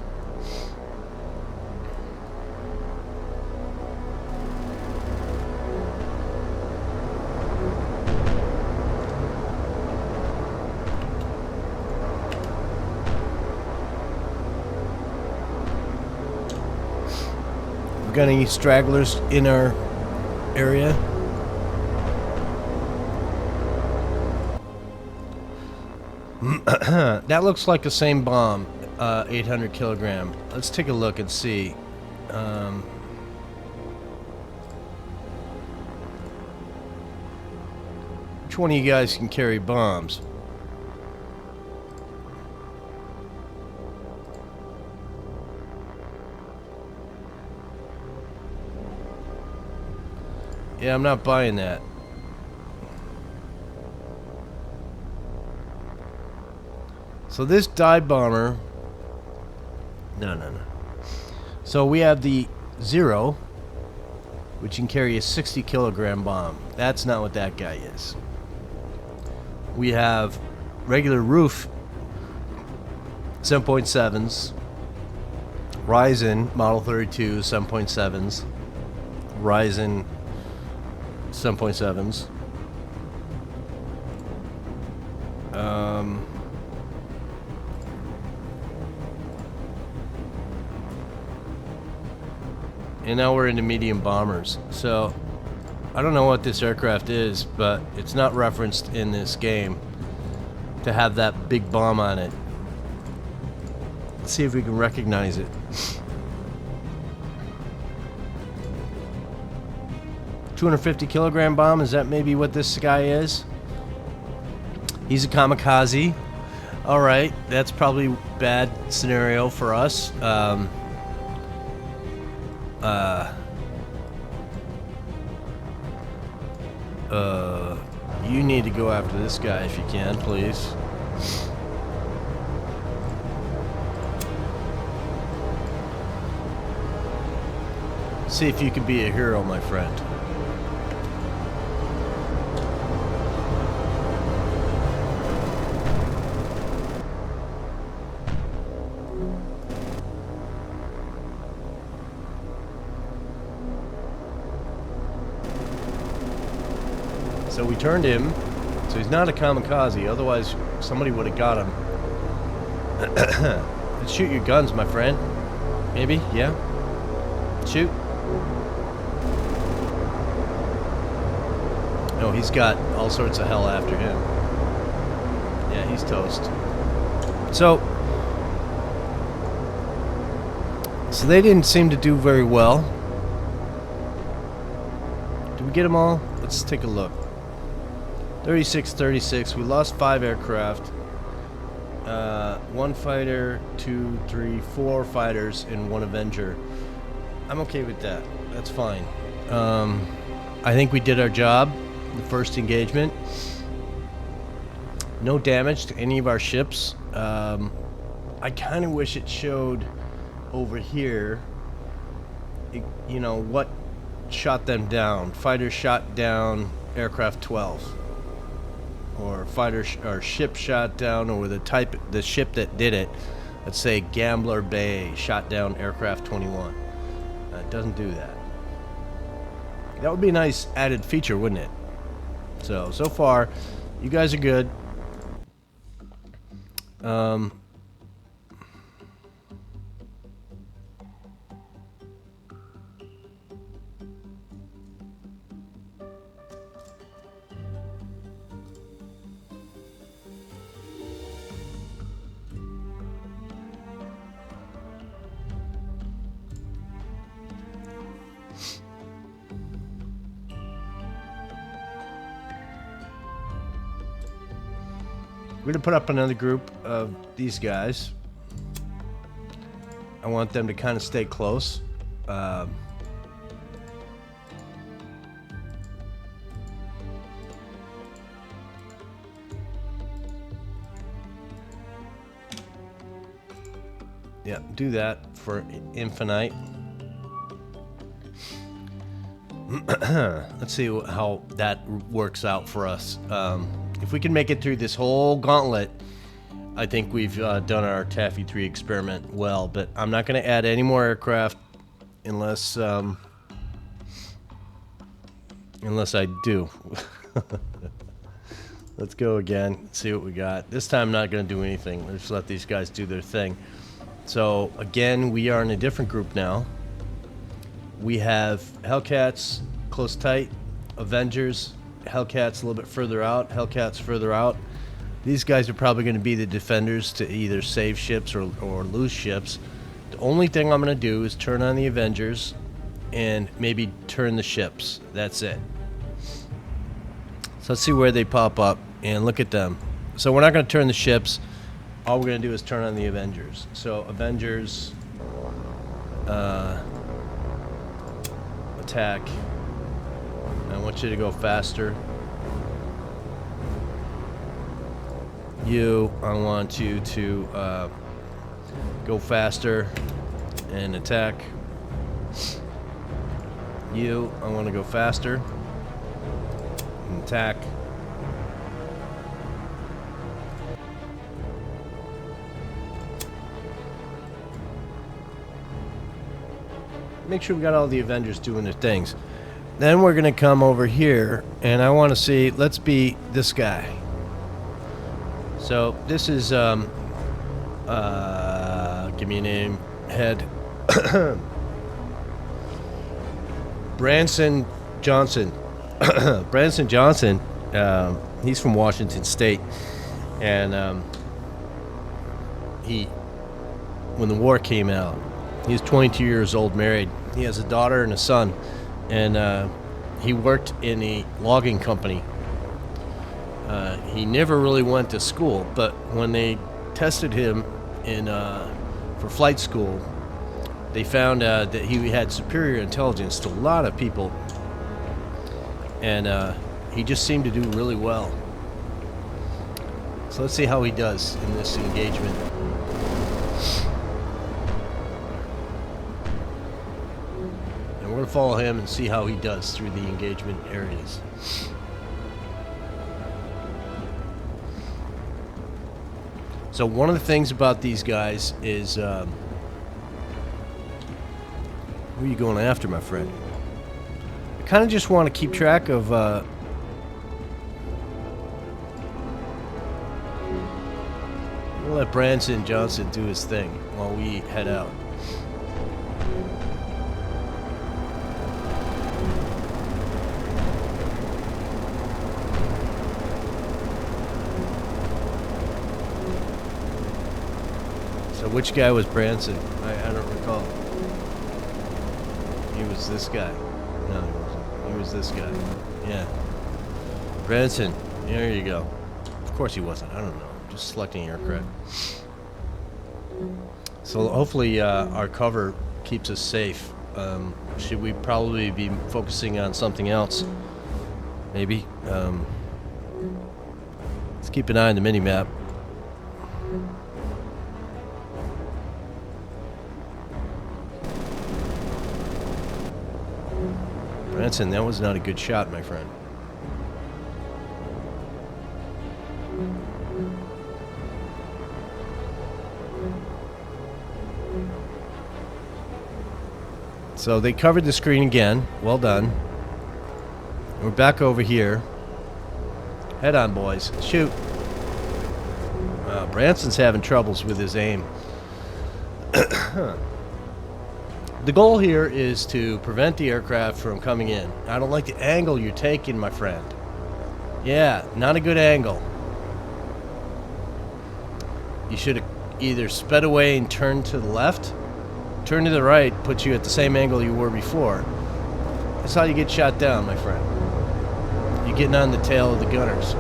We got any stragglers in our area? That looks like the same bomb, 800 kilogram. Let's take a look and see. Which one of you guys can carry bombs? Yeah, I'm not buying that. So this dive bomber No. So we have the Zero, which can carry a 60-kilogram bomb. That's not what that guy is. We have regular roof 7.7s, Ryzen Model 32 7.7s, Ryzen 7.7s. And now we're into medium bombers. So I don't know what this aircraft is, but it's not referenced in this game to have that big bomb on it. Let's see if we can recognize it. $250-kilogram bomb, is that maybe what this guy is? He's a kamikaze. Alright, that's probably a bad scenario for us. You need to go after this guy if you can, please. See if you can be a hero, my friend. So we turned him. So he's not a kamikaze, otherwise somebody would have got him. Let's shoot your guns, my friend. Maybe? Yeah? Shoot. No, he's got all sorts of hell after him. Yeah, he's toast. So they didn't seem to do very well. Did we get them all? Let's take a look. 36. We lost 5 aircraft. 1 fighter, 2, 3, 4 fighters, and 1 Avenger. I'm okay with that. That's fine. I think we did our job. The first engagement. No damage to any of our ships. I kind of wish it showed over here, you know, what shot them down. Fighter shot down aircraft 12. Or fighter or ship shot down, or the ship that did it. Let's say Gambler Bay shot down aircraft 21. It doesn't do that. That would be a nice added feature, wouldn't it? So far, you guys are good. We're going to put up another group of these guys. I want them to kind of stay close. Yeah, do that for infinite. Let's see how that works out for us. If we can make it through this whole gauntlet, I think we've done our Taffy 3 experiment well, but I'm not going to add any more aircraft unless I do. Let's go again, see what we got. This time I'm not going to do anything. Let's just let these guys do their thing. So again, we are in a different group now. We have Hellcats close tight, Avengers, Hellcats a little bit further out, Hellcats further out. These guys are probably going to be the defenders to either save ships or lose ships. The only thing I'm going to do is turn on the Avengers and maybe turn the ships. That's it. So let's see where they pop up and look at them. So we're not going to turn the ships. All we're going to do is turn on the Avengers. So Avengers, attack. I want you to go faster. I want you to go faster and attack. You, I want to go faster and attack. Make sure we got all the Avengers doing their things. Then we're gonna come over here, and I want to see. Let's be this guy. So this is give me a name. Head. Branson Johnson. Branson Johnson. He's from Washington State, and when the war came out, he was 22 years old, married. He has a daughter and a son, and he worked in a logging company. He never really went to school, but when they tested him for flight school, they found that he had superior intelligence to a lot of people, and he just seemed to do really well. So let's see how he does in this engagement. And we're going to follow him and see how he does through the engagement areas. So one of the things about these guys is, who are you going after, my friend? I kind of just want to keep track of, we'll let Branson Johnson do his thing while we head out. So which guy was Branson? I don't recall. He was this guy. No, he wasn't. He was this guy. Yeah. Branson. There you go. Of course he wasn't. I don't know. Just selecting aircraft. So hopefully our cover keeps us safe. Should we probably be focusing on something else? Maybe. Let's keep an eye on the mini-map. Branson, that was not a good shot, my friend. So they covered the screen again. Well done. We're back over here. Head on, boys. Shoot. Branson's having troubles with his aim. The goal here is to prevent the aircraft from coming in. I don't like the angle you're taking, my friend. Yeah, not a good angle. You should have either sped away and turned to the left. Turn to the right, puts you at the same angle you were before. That's how you get shot down, my friend. You're getting on the tail of the gunners.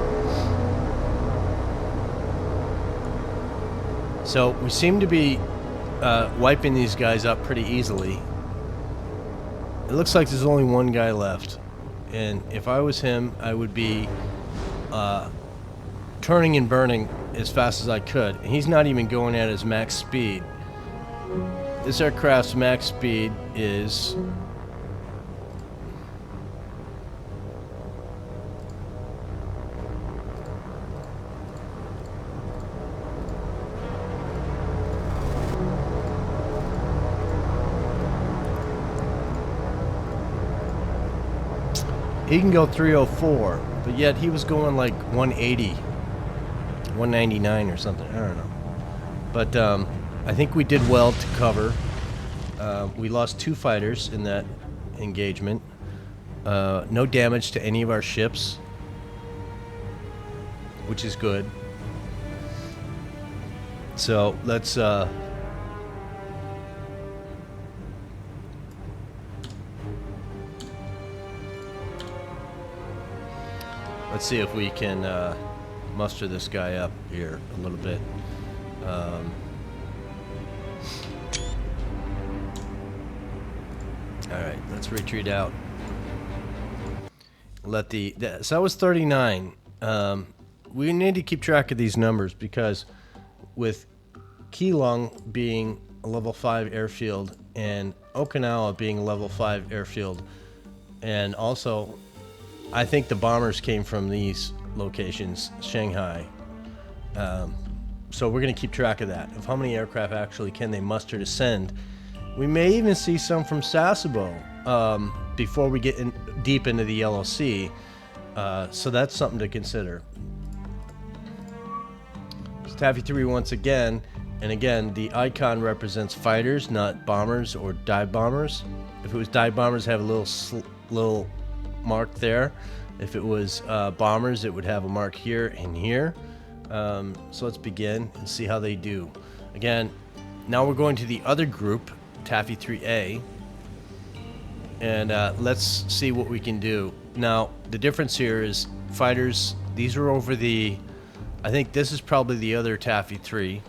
So we seem to be wiping these guys up pretty easily. It looks like there's only one guy left, and if I was him, I would be turning and burning as fast as I could. And he's not even going at his max speed. This aircraft's max speed is he can go 304, but yet he was going like 180, 199 or something. I don't know. But I think we did well to cover. We lost 2 fighters in that engagement. No damage to any of our ships, which is good. So let's see if we can muster this guy up here a little bit. Alright, let's retreat out. Let so that was 39. We need to keep track of these numbers because with Keelung being a level 5 airfield, and Okinawa being a level 5 airfield. And also, I think the bombers came from these locations, Shanghai. So we're going to keep track of that, of how many aircraft actually can they muster to send. We may even see some from Sasebo before we get deep into the Yellow Sea. So that's something to consider. Taffy 3 once again, and again, the icon represents fighters, not bombers or dive bombers. If it was dive bombers, have a little mark there. If it was bombers, it would have a mark here and here. So let's begin and see how they do. Again, now we're going to the other group, Taffy 3A, and let's see what we can do. Now, the difference here is fighters, these are over the, I think this is probably the other Taffy 3.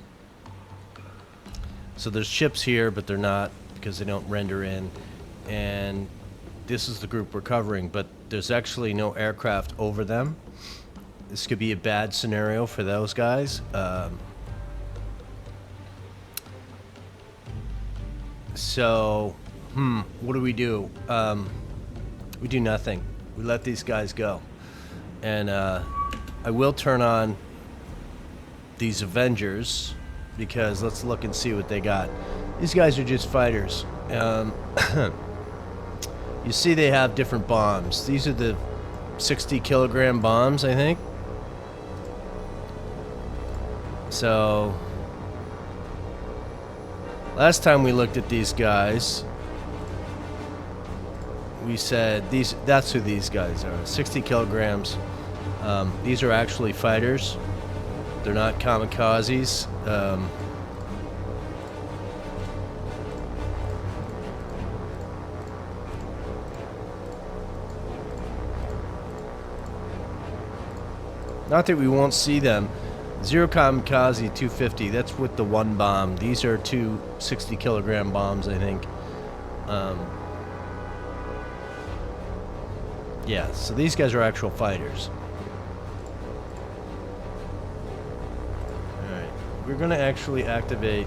So there's ships here, but they're not because they don't render in. And this is the group we're covering, but there's actually no aircraft over them. This could be a bad scenario for those guys. So, what do? We do nothing. We let these guys go. And I will turn on these Avengers, because let's look and see what they got. These guys are just fighters. You see they have different bombs. These are the 60 kilogram bombs, I think. So last time we looked at these guys, we said that's who these guys are. 60 kilograms. These are actually fighters. They're not kamikazes. Not that we won't see them. Zero kamikaze 250. That's with the one bomb. These are two 60 kilogram bombs, I think. Yeah, so these guys are actual fighters. Alright, we're gonna actually activate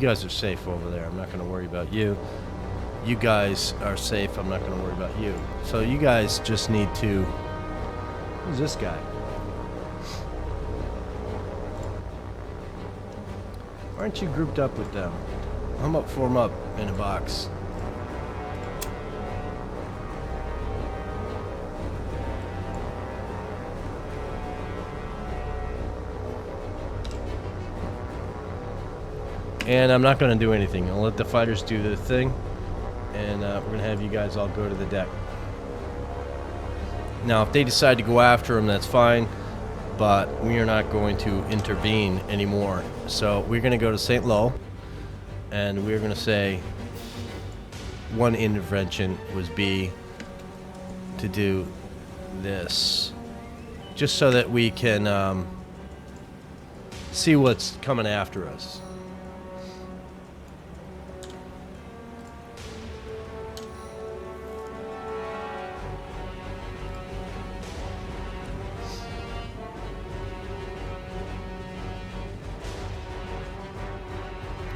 you guys are safe over there. I'm not going to worry about you. You guys are safe. I'm not going to worry about you. So you guys just need to... Who's this guy? Why aren't you grouped up with them? How about form up in a box? And I'm not going to do anything. I'll let the fighters do their thing. And we're going to have you guys all go to the deck. Now, if they decide to go after him, that's fine. But we are not going to intervene anymore. So we're going to go to St. Lo. And we're going to say one intervention would be to do this. Just so that we can see what's coming after us.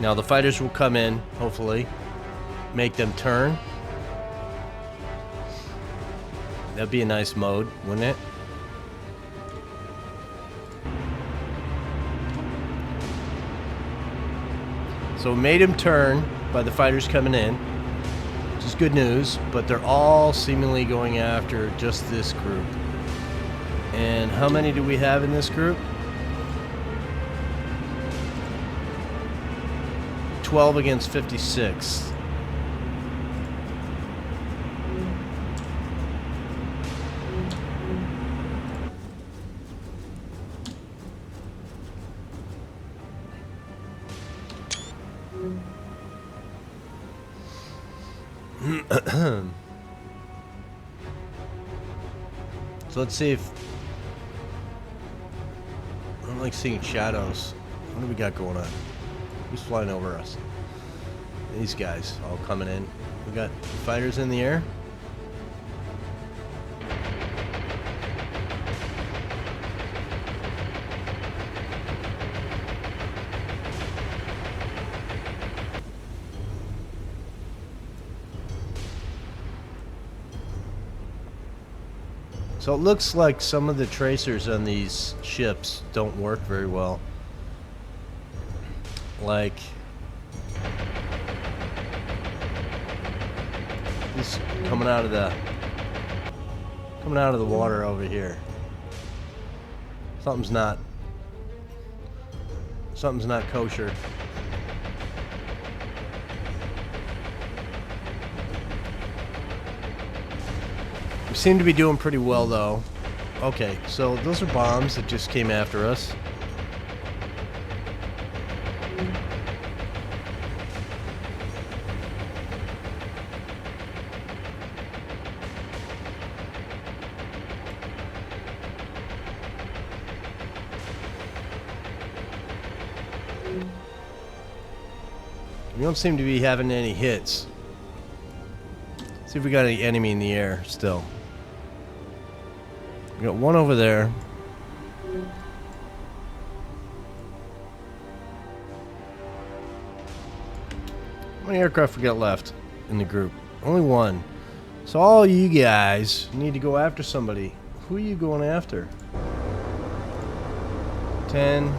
Now the fighters will come in, hopefully, make them turn. That'd be a nice mode, wouldn't it? So we made him turn by the fighters coming in, which is good news, but they're all seemingly going after just this group. And how many do we have in this group? 12 against 56. So let's see if... I don't like seeing shadows. What do we got going on? Who's flying over us? These guys all coming in. We got fighters in the air. So it looks like some of the tracers on these ships don't work very well. Like this coming out of the water over here. Something's not kosher. We seem to be doing pretty well though. Okay, so those are bombs that just came after us. We don't seem to be having any hits. See if we got any enemy in the air still. We got one over there. How many aircraft we got left in the group? Only one. So all you guys need to go after somebody. Who are you going after? 10.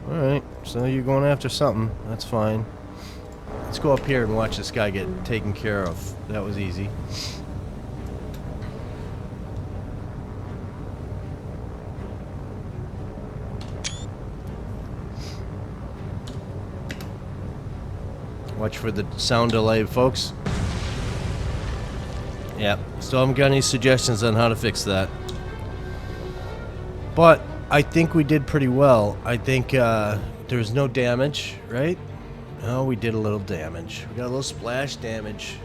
Alright, so you're going after something. That's fine. Let's go up here and watch this guy get taken care of. That was easy. Watch for the sound delay, folks. Yeah, still haven't got any suggestions on how to fix that. But I think we did pretty well. I think there's no damage, right? No, we did a little damage. We got a little splash damage.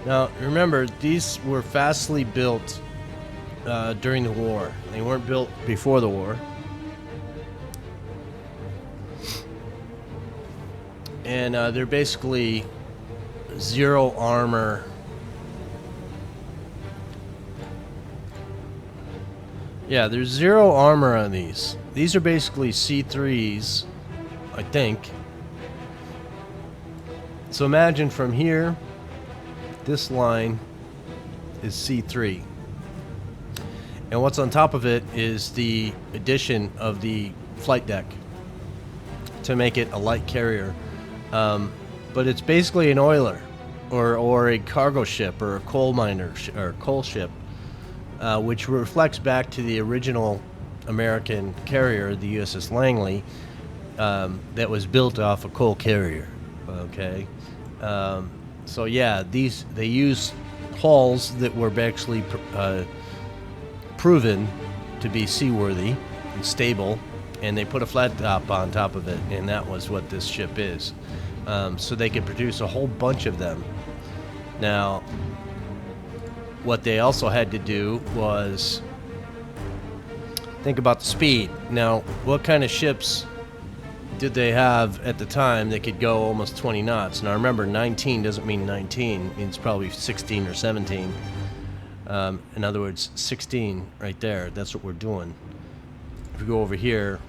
Now, remember, these were fastly built during the war. They weren't built before the war. And they're basically zero armor. Yeah, there's zero armor on these. These are basically C3s, I think. So imagine from here, this line is C3. And what's on top of it is the addition of the flight deck to make it a light carrier. But it's basically an oiler or a cargo ship or a coal miner or coal ship, which reflects back to the original American carrier, the USS Langley, that was built off a coal carrier. Okay, so yeah, they use hulls that were actually proven to be seaworthy and stable, and they put a flat top on top of it, and that was what this ship is. So they could produce a whole bunch of them. Now, what they also had to do was think about the speed. Now, what kind of ships did they have at the time that could go almost 20 knots? Now, remember, 19 doesn't mean 19. It means probably 16 or 17. In other words, 16 right there. That's what we're doing. If we go over here,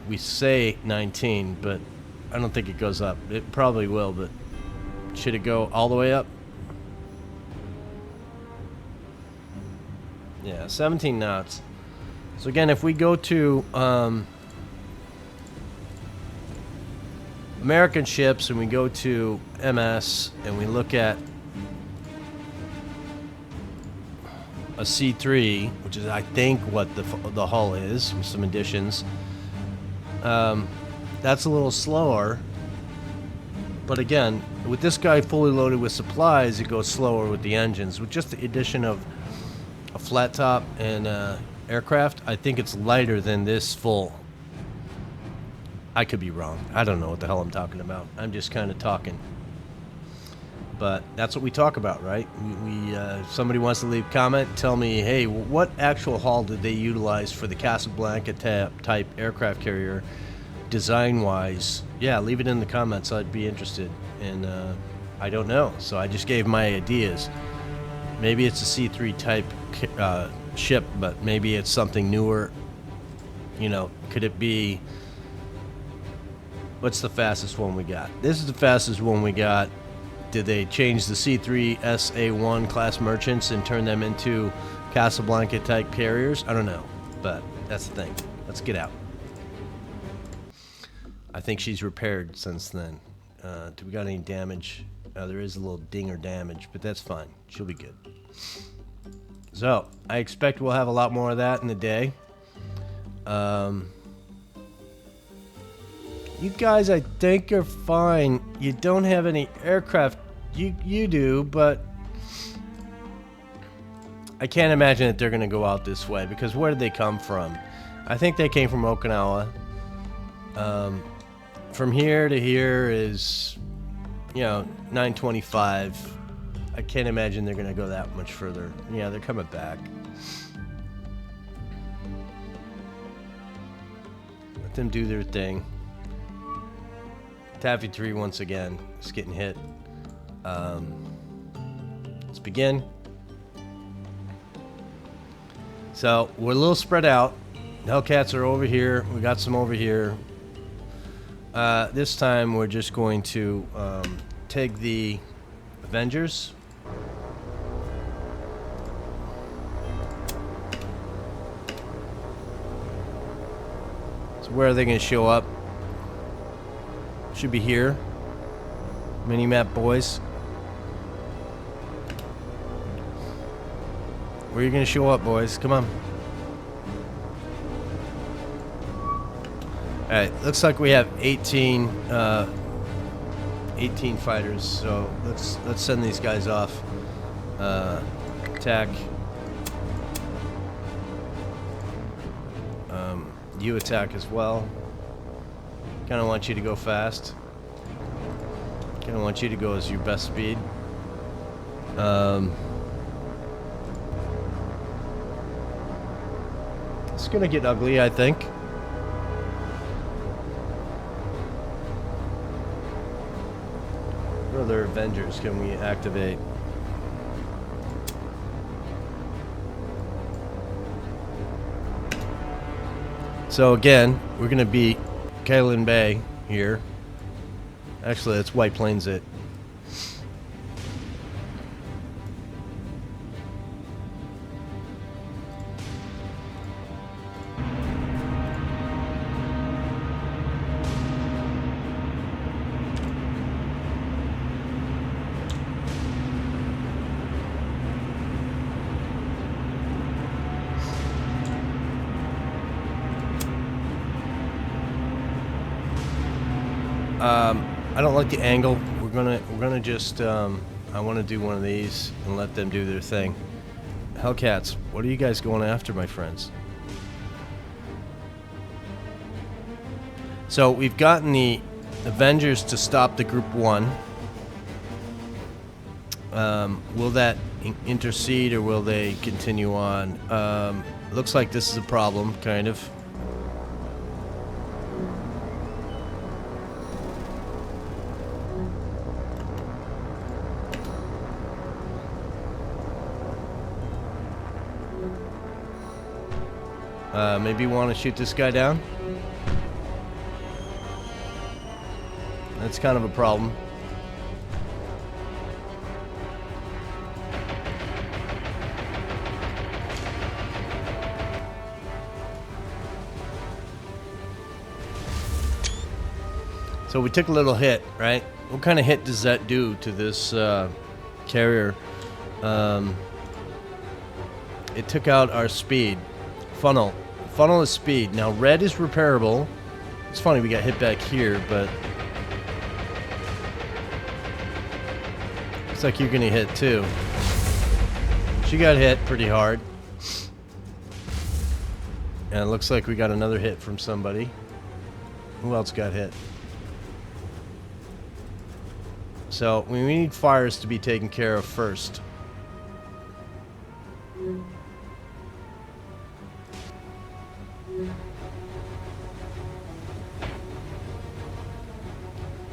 we say 19, but I don't think it goes up. It probably will, but should it go all the way up? Yeah, 17 knots. So again, if we go to American ships and we go to MS and we look at a C3, which is I think what the hull is with some additions, that's a little slower. But again, with this guy fully loaded with supplies, it goes slower with the engines. With just the addition of a flat top and aircraft, I think it's lighter than this full. I could be wrong. I don't know what the hell I'm talking about. I'm just kind of talking. But that's what we talk about, right? Somebody wants to leave a comment, tell me, hey, what actual hull did they utilize for the Casablanca type aircraft carrier, design-wise? Yeah, leave it in the comments. I'd be interested. And I don't know, so I just gave my ideas. Maybe it's a C3 type ship, but maybe it's something newer. You know, could it be? What's the fastest one we got? This is the fastest one we got. Did they change the C3 SA1 class merchants and turn them into Casablanca type carriers? I don't know, but that's the thing. Let's get out. I think she's repaired since then. Do we got any damage? There is a little dinger damage, but that's fine. She'll be good. So I expect we'll have a lot more of that in the day. You guys, I think, are fine. You don't have any aircraft. You do, but I can't imagine that they're going to go out this way, because where did they come from? I think they came from Okinawa. From here to here is, you know, 925. I can't imagine they're going to go that much further. Yeah, they're coming back. Let them do their thing. Taffy 3 once again is getting hit. Let's begin. So we're a little spread out. Hellcats are over here. We got some over here. This time we're just going to take the Avengers. So where are they going to show up? Should be here. Mini-map boys. Where are you going to show up, boys? Come on. Alright, looks like we have 18 fighters, so let's send these guys off. Attack. You attack as well. Kind of want you to go fast. Kind of want you to go as your best speed. It's gonna get ugly, I think. What other Avengers can we activate? So again, we're gonna be Kalen Bay here. Actually, that's White Plains it. I don't like the angle. We're gonna just I want to do one of these and let them do their thing. Hellcats, what are you guys going after, my friends? So we've gotten the Avengers to stop the Group 1. Will that intercede, or will they continue on? Looks like this is a problem, kind of. Maybe you want to shoot this guy down? That's kind of a problem. So we took a little hit, right? What kind of hit does that do to this carrier? It took out our speed. Funnel. Funnel is speed. Now red is repairable. It's funny we got hit back here, but looks like you're gonna hit too. She got hit pretty hard. And it looks like we got another hit from somebody. Who else got hit? So we need fires to be taken care of first.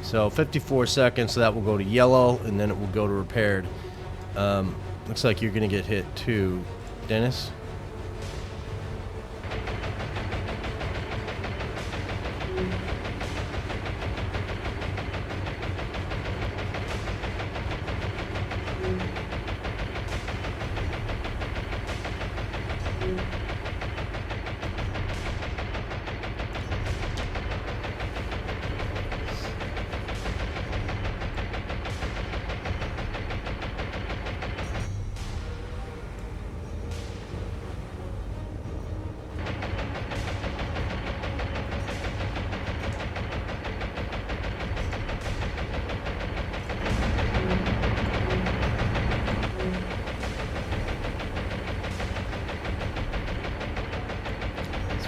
So 54 seconds, so that will go to yellow, and then it will go to repaired. Looks like you're going to get hit too, Dennis.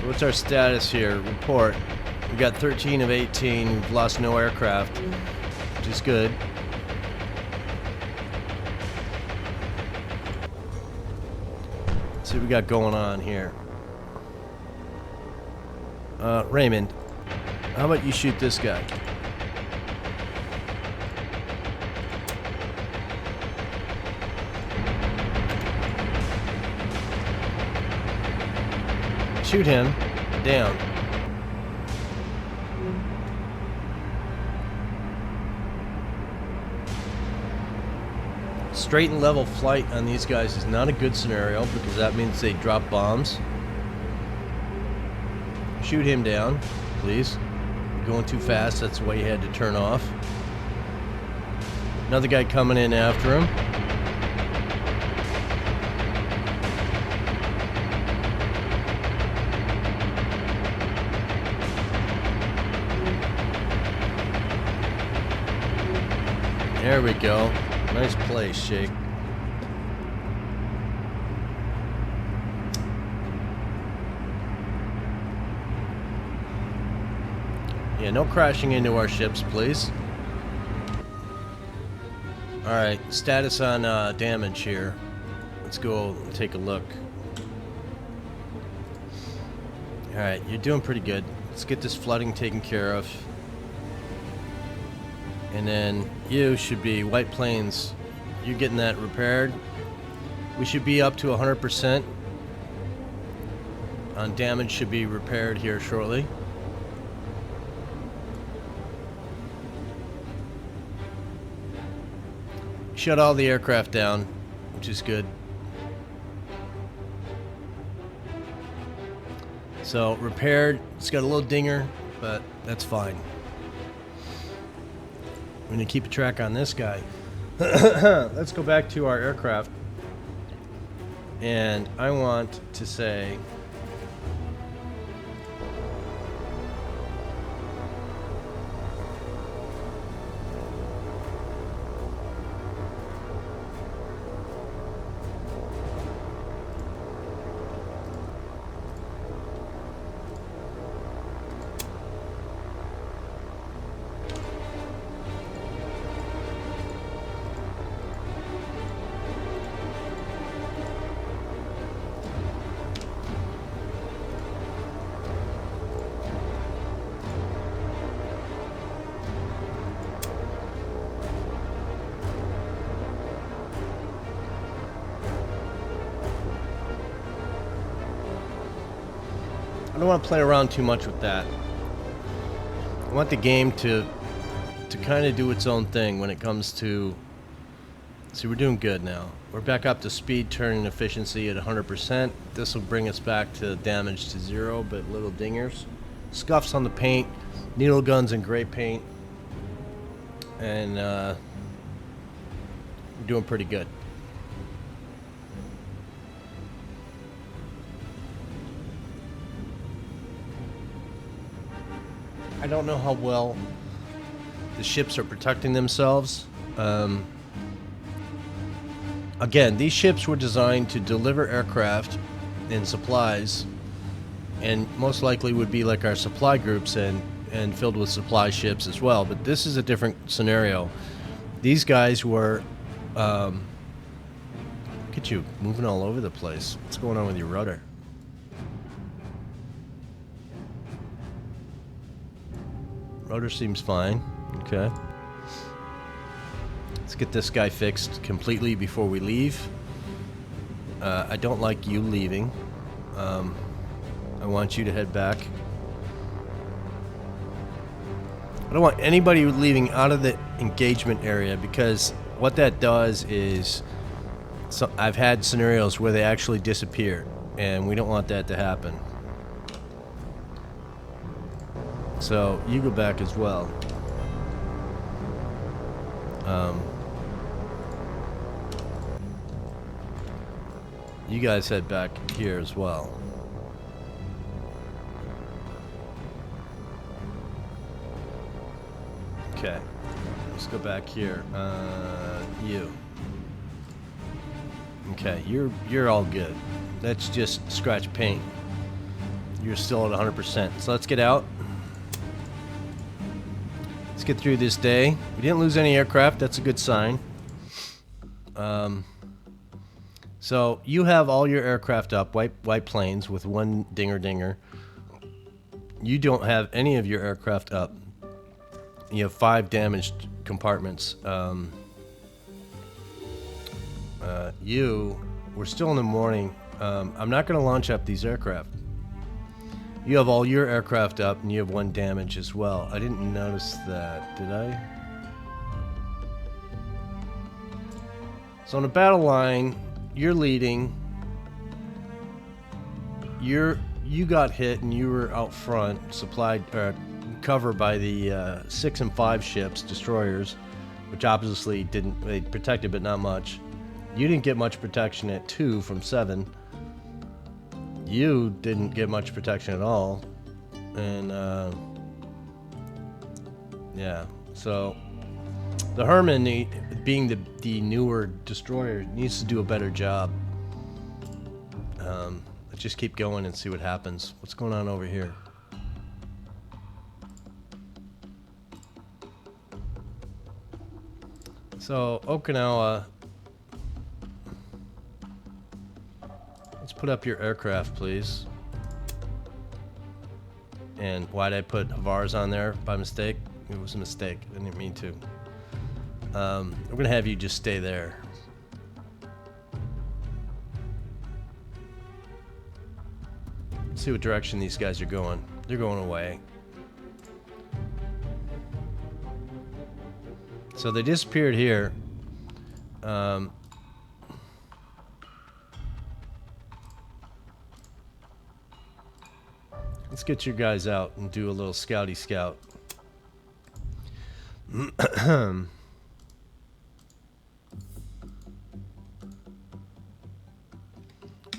What's our status here? Report. We got 13 of 18. We've lost no aircraft, which is good. Let's see what we got going on here. Raymond, how about you shoot this guy? Shoot him down. Straight and level flight on these guys is not a good scenario because that means they drop bombs. Shoot him down, please. You're going too fast, that's why you had to turn off. Another guy coming in after him. There we go. Nice play, Shake. Yeah, no crashing into our ships, please. Alright, status on damage here. Let's go take a look. Alright, you're doing pretty good. Let's get this flooding taken care of. And then you should be White Plains. You're getting that repaired. We should be up to 100% on damage. Should be repaired here shortly. Shut all the aircraft down, which is good. So repaired. It's got a little dinger, but that's fine. I'm going to keep a track on this guy. Let's go back to our aircraft. And I want to say... I don't want to play around too much with that. I want the game to kind of do its own thing when it comes to... See, we're doing good now. We're back up to speed, turning efficiency at 100%. This will bring us back to damage to 0, but little dingers. Scuffs on the paint, needle guns and gray paint. And we're doing pretty good. I don't know how well the ships are protecting themselves. Again, these ships were designed to deliver aircraft and supplies, and most likely would be like our supply groups and filled with supply ships as well. But this is a different scenario. These guys were, look at you, moving all over the place. What's going on with your rudder? Rudder seems fine. Okay. Let's get this guy fixed completely before we leave. I don't like you leaving. I want you to head back. I don't want anybody leaving out of the engagement area, because what that does is, I've had scenarios where they actually disappear, and we don't want that to happen. So you go back as well. You guys head back here as well. Okay, let's go back here. You. Okay, you're all good. That's just scratch paint. You're still at 100%. So let's get out. Let's get through this day. We didn't lose any aircraft. That's a good sign. So you have all your aircraft up, white planes with one dinger. You don't have any of your aircraft up. You have 5 damaged compartments. We're still in the morning. I'm not going to launch up these aircraft. You have all your aircraft up, and you have 1 damage as well. I didn't notice that, did I? So on the battle line, you're leading. You got hit, and you were out front, supplied cover by the 6 and 5 ships, destroyers, which obviously they protected, but not much. You didn't get much protection at 2 from 7. You didn't get much protection at all, and yeah. So the Herman, being the newer destroyer, needs to do a better job. Let's just keep going and see what happens. What's going on over here? So Okinawa, let's put up your aircraft, please. And why did I put Havars on there by mistake? It was a mistake. I didn't mean to. We're gonna have you just stay there. Let's see what direction these guys are going. They're going away. So they disappeared here. Let's get you guys out and do a little scouty scout.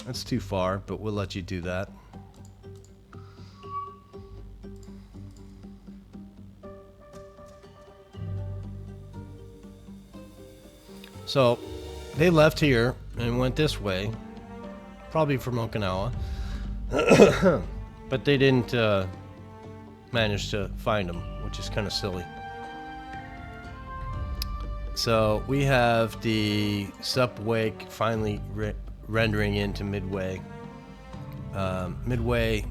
That's too far, but we'll let you do that. So they left here and went this way, probably from Okinawa, but they didn't manage to find them, which is kind of silly. So we have the Sup Wake finally rendering into Midway. Midway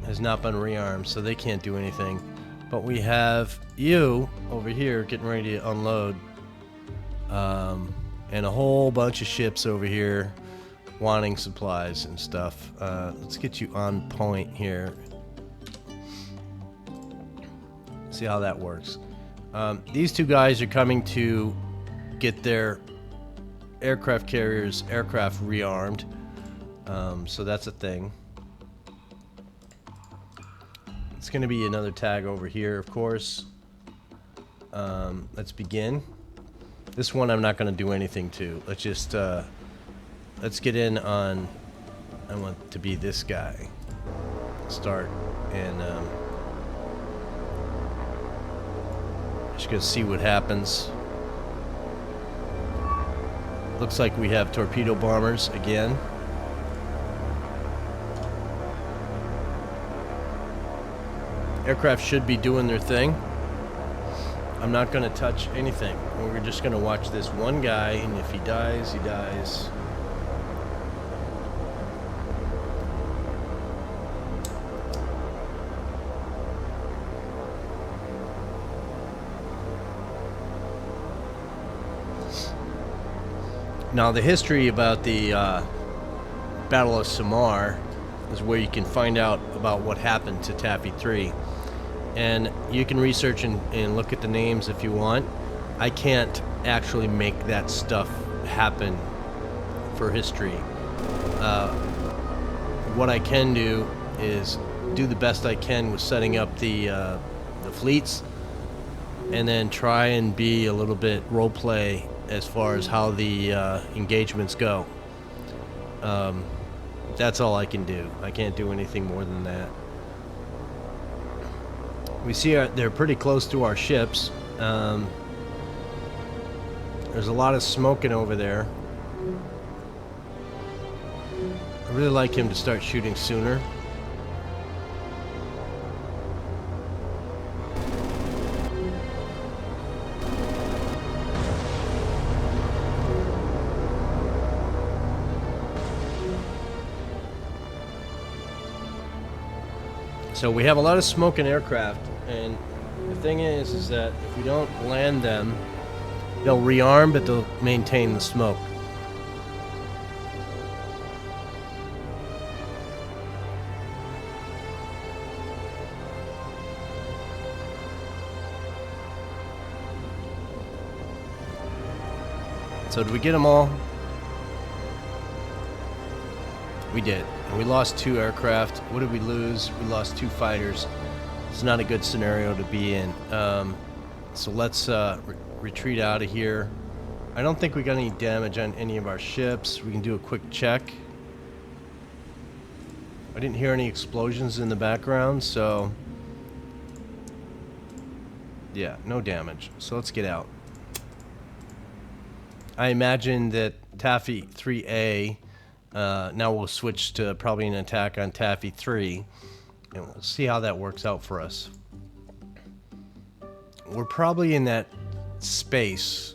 has not been rearmed, so they can't do anything. But we have you over here getting ready to unload. And a whole bunch of ships over here wanting supplies and stuff. Let's get you on point here. See how that works. These 2 guys are coming to get their aircraft carriers, aircraft rearmed. So that's a thing. It's going to be another tag over here, of course. Let's begin. This one I'm not going to do anything to. Let's just, let's get in on, I want to be this guy. Start, and just going to see what happens. Looks like we have torpedo bombers again. Aircraft should be doing their thing. I'm not going to touch anything. We're just going to watch this one guy, and if he dies, he dies. Now, the history about the Battle of Samar is where you can find out about what happened to Taffy 3. And you can research and look at the names if you want. I can't actually make that stuff happen for history. What I can do is do the best I can with setting up the fleets, and then try and be a little bit role play as far as how the engagements go. That's all I can do. I can't do anything more than that. We see they're pretty close to our ships. There's a lot of smoking over there. I really like him to start shooting sooner. So we have a lot of smoking aircraft, and the thing is that if we don't land them, they'll rearm, but they'll maintain the smoke. So did we get them all? We did. And we lost 2 aircraft. What did we lose? We lost 2 fighters. It's not a good scenario to be in. So let's retreat out of here. I don't think we got any damage on any of our ships. We can do a quick check. I didn't hear any explosions in the background, so yeah, no damage. So let's get out. I imagine that Taffy 3A now we'll switch to probably an attack on Taffy 3, and we'll see how that works out for us. We're probably in that space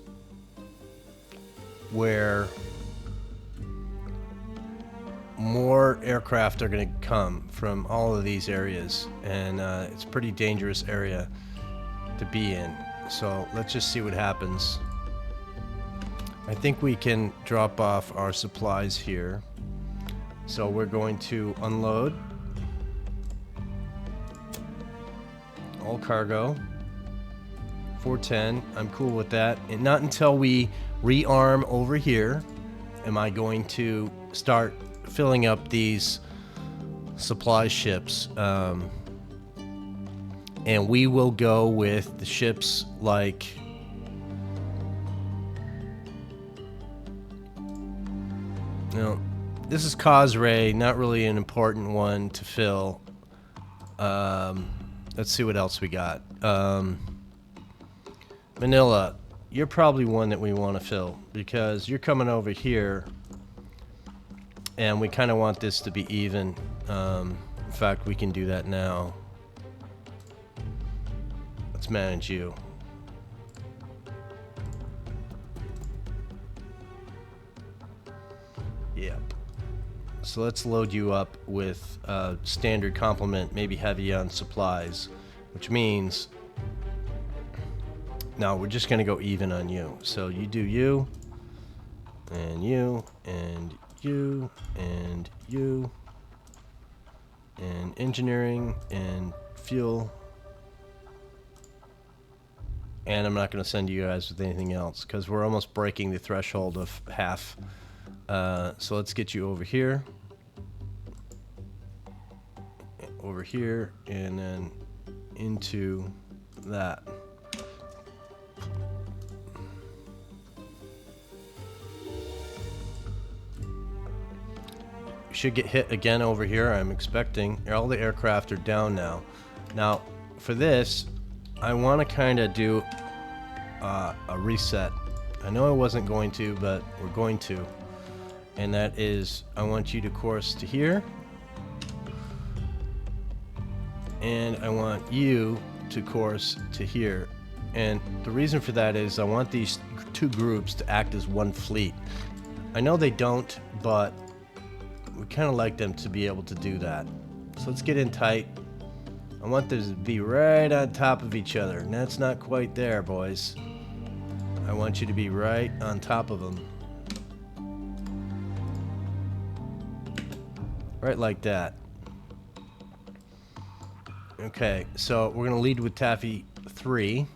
where more aircraft are going to come from all of these areas, and it's a pretty dangerous area to be in. So let's just see what happens. I think we can drop off our supplies here. So we're going to unload all cargo. 410. I'm cool with that. And not until we rearm over here am I going to start filling up these supply ships. And we will go with the ships like this is Cosray, not really an important one to fill. Let's see what else we got. Manila, you're probably one that we want to fill because you're coming over here and we kind of want this to be even. In fact, we can do that now. Let's manage you. Yep. So let's load you up with standard complement, maybe heavy on supplies, which means now we're just going to go even on you. So you do you, and you, and you, and you, and engineering, and fuel. And I'm not going to send you guys with anything else because we're almost breaking the threshold of half. So let's get you over here, and then into that. We should get hit again over here, I'm expecting. All the aircraft are down now. Now, for this, I want to kind of do a reset. I know I wasn't going to, but we're going to. And that is, I want you to course to here. And I want you to course to here. And the reason for that is I want these two groups to act as one fleet. I know they don't, but we kind of like them to be able to do that. So let's get in tight. I want them to be right on top of each other, and that's not quite there, boys. I want you to be right on top of them. Right like that. Okay, so we're gonna lead with Taffy 3.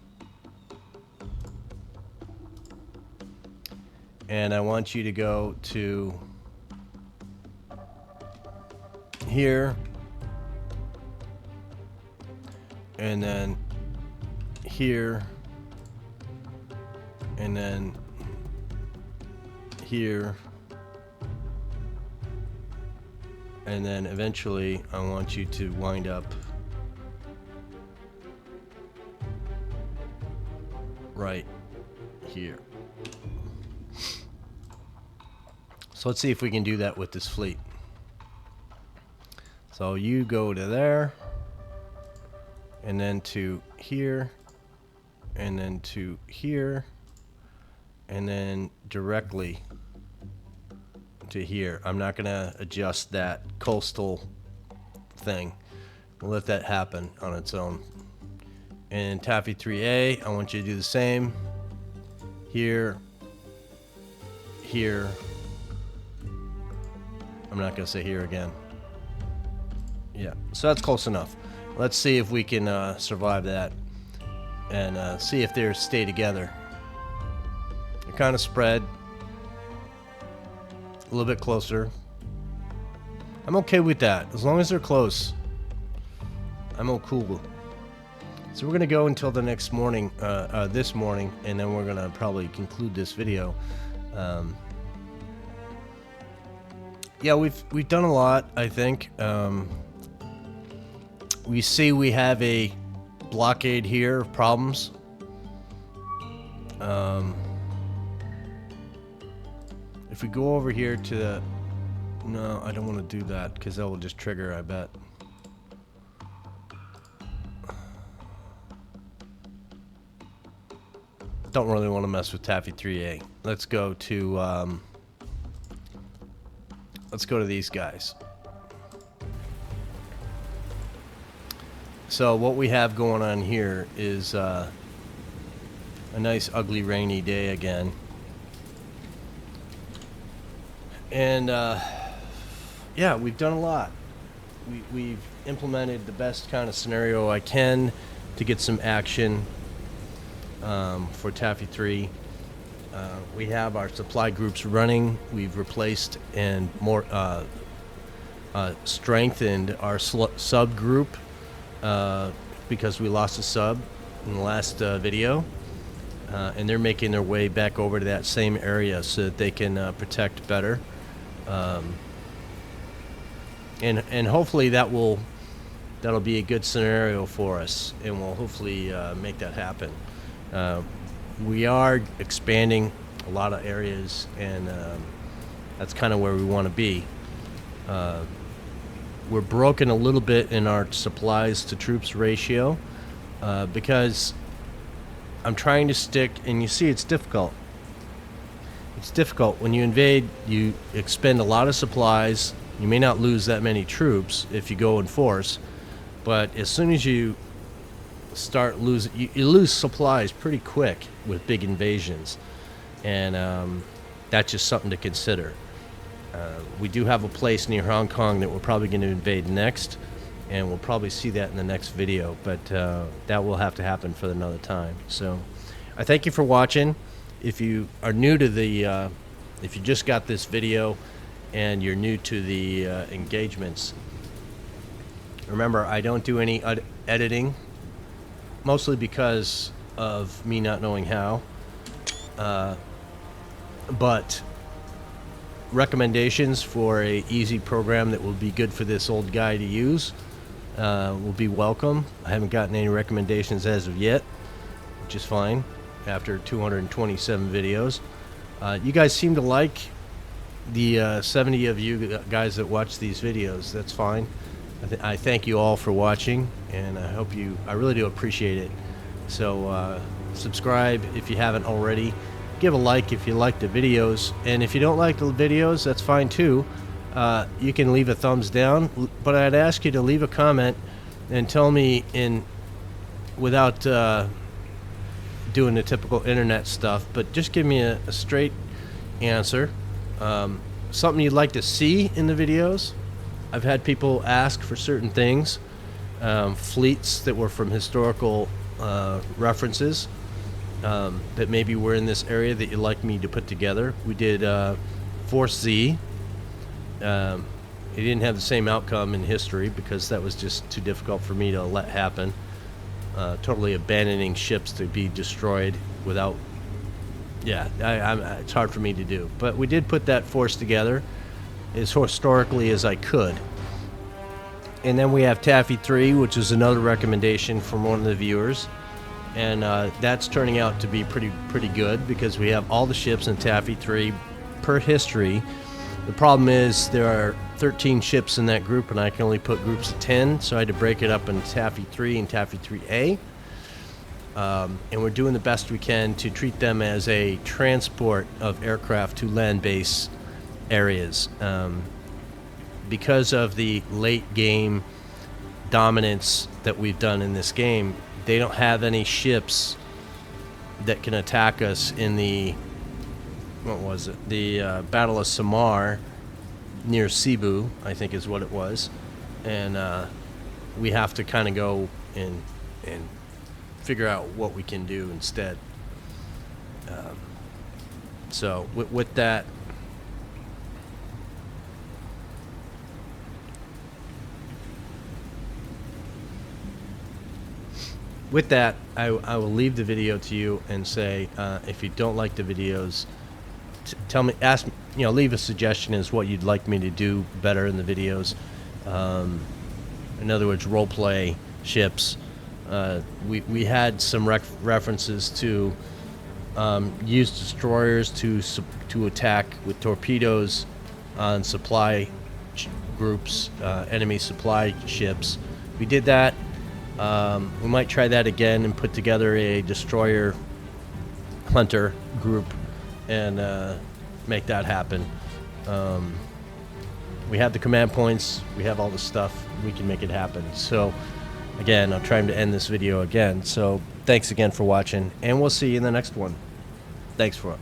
And I want you to go to here, and then here, and then here, and then eventually I want you to wind up right here. So let's see if we can do that with this fleet. So you go to there, and then to here, and then to here, and then directly to here. I'm not gonna adjust that coastal thing. We'll let that happen on its own. And Taffy 3A, I want you to do the same. Here, here. I'm not gonna say here again. Yeah, so that's close enough. Let's see if we can survive that, and see if they stay together. They're kind of spread a little bit closer. I'm okay with that as long as they're close. I'm all cool. So we're gonna go until the next morning, this morning, and then we're gonna probably conclude this video. Yeah, we've done a lot, I think. We see we have a blockade here of problems. If we go over here to the... No, I don't want to do that because that will just trigger, I bet. Don't really want to mess with Taffy 3A. Let's go to these guys. So what we have going on here is a nice ugly rainy day again. And yeah, we've done a lot. We've implemented the best kind of scenario I can to get some action for Taffy 3. We have our supply groups running. We've replaced and more strengthened our sub group because we lost a sub in the last video, and they're making their way back over to that same area so that they can protect better, and hopefully that'll be a good scenario for us, and we'll hopefully make that happen. We are expanding a lot of areas, and that's kind of where we want to be. We're broken a little bit in our supplies to troops ratio because I'm trying to stick, and you see it's difficult. It's difficult. When you invade, you expend a lot of supplies. You may not lose that many troops if you go in force, but as soon as you start losing, you lose supplies pretty quick with big invasions, and that's just something to consider. We do have a place near Hong Kong that we're probably going to invade next, and we'll probably see that in the next video, but that will have to happen for another time. So I thank you for watching. If you are new to the if you just got this video and you're new to the engagements, remember, I don't do any editing, mostly because of me not knowing how, but recommendations for a easy program that will be good for this old guy to use will be welcome. I haven't gotten any recommendations as of yet, which is fine after 227 videos. You guys seem to like the 70 of you guys that watch these videos. That's fine. I thank you all for watching, and I really do appreciate it. So subscribe if you haven't already, give a like if you like the videos, and if you don't like the videos, that's fine too. You can leave a thumbs down, but I'd ask you to leave a comment and tell me without doing the typical internet stuff, but just give me a straight answer. Something you'd like to see in the videos. I've had people ask for certain things, fleets that were from historical references that maybe were in this area that you'd like me to put together. We did Force Z. It didn't have the same outcome in history because that was just too difficult for me to let happen. Totally abandoning ships to be destroyed without... Yeah, it's hard for me to do. But we did put that force together as historically as I could. And then we have Taffy 3, which is another recommendation from one of the viewers. And that's turning out to be pretty good because we have all the ships in Taffy 3 per history. The problem is there are 13 ships in that group, and I can only put groups of 10, so I had to break it up in Taffy 3 and Taffy 3A. And we're doing the best we can to treat them as a transport of aircraft to land-based areas. Because of the late game dominance that we've done in this game, they don't have any ships that can attack us in the... what was it? The Battle of Samar near Cebu, I think is what it was. And we have to kind of go and figure out what we can do instead. So with that, I will leave the video to you and say, if you don't like the videos, tell me, ask me, leave a suggestion as what you'd like me to do better in the videos. In other words, role play ships. We had some references to use destroyers to attack with torpedoes on supply groups, enemy supply ships. We did that. We might try that again and put together a destroyer hunter group and make that happen. We have the command points, we have all the stuff, we can make it happen. So again, I'm trying to end this video again, so thanks again for watching, and we'll see you in the next one. Thanks for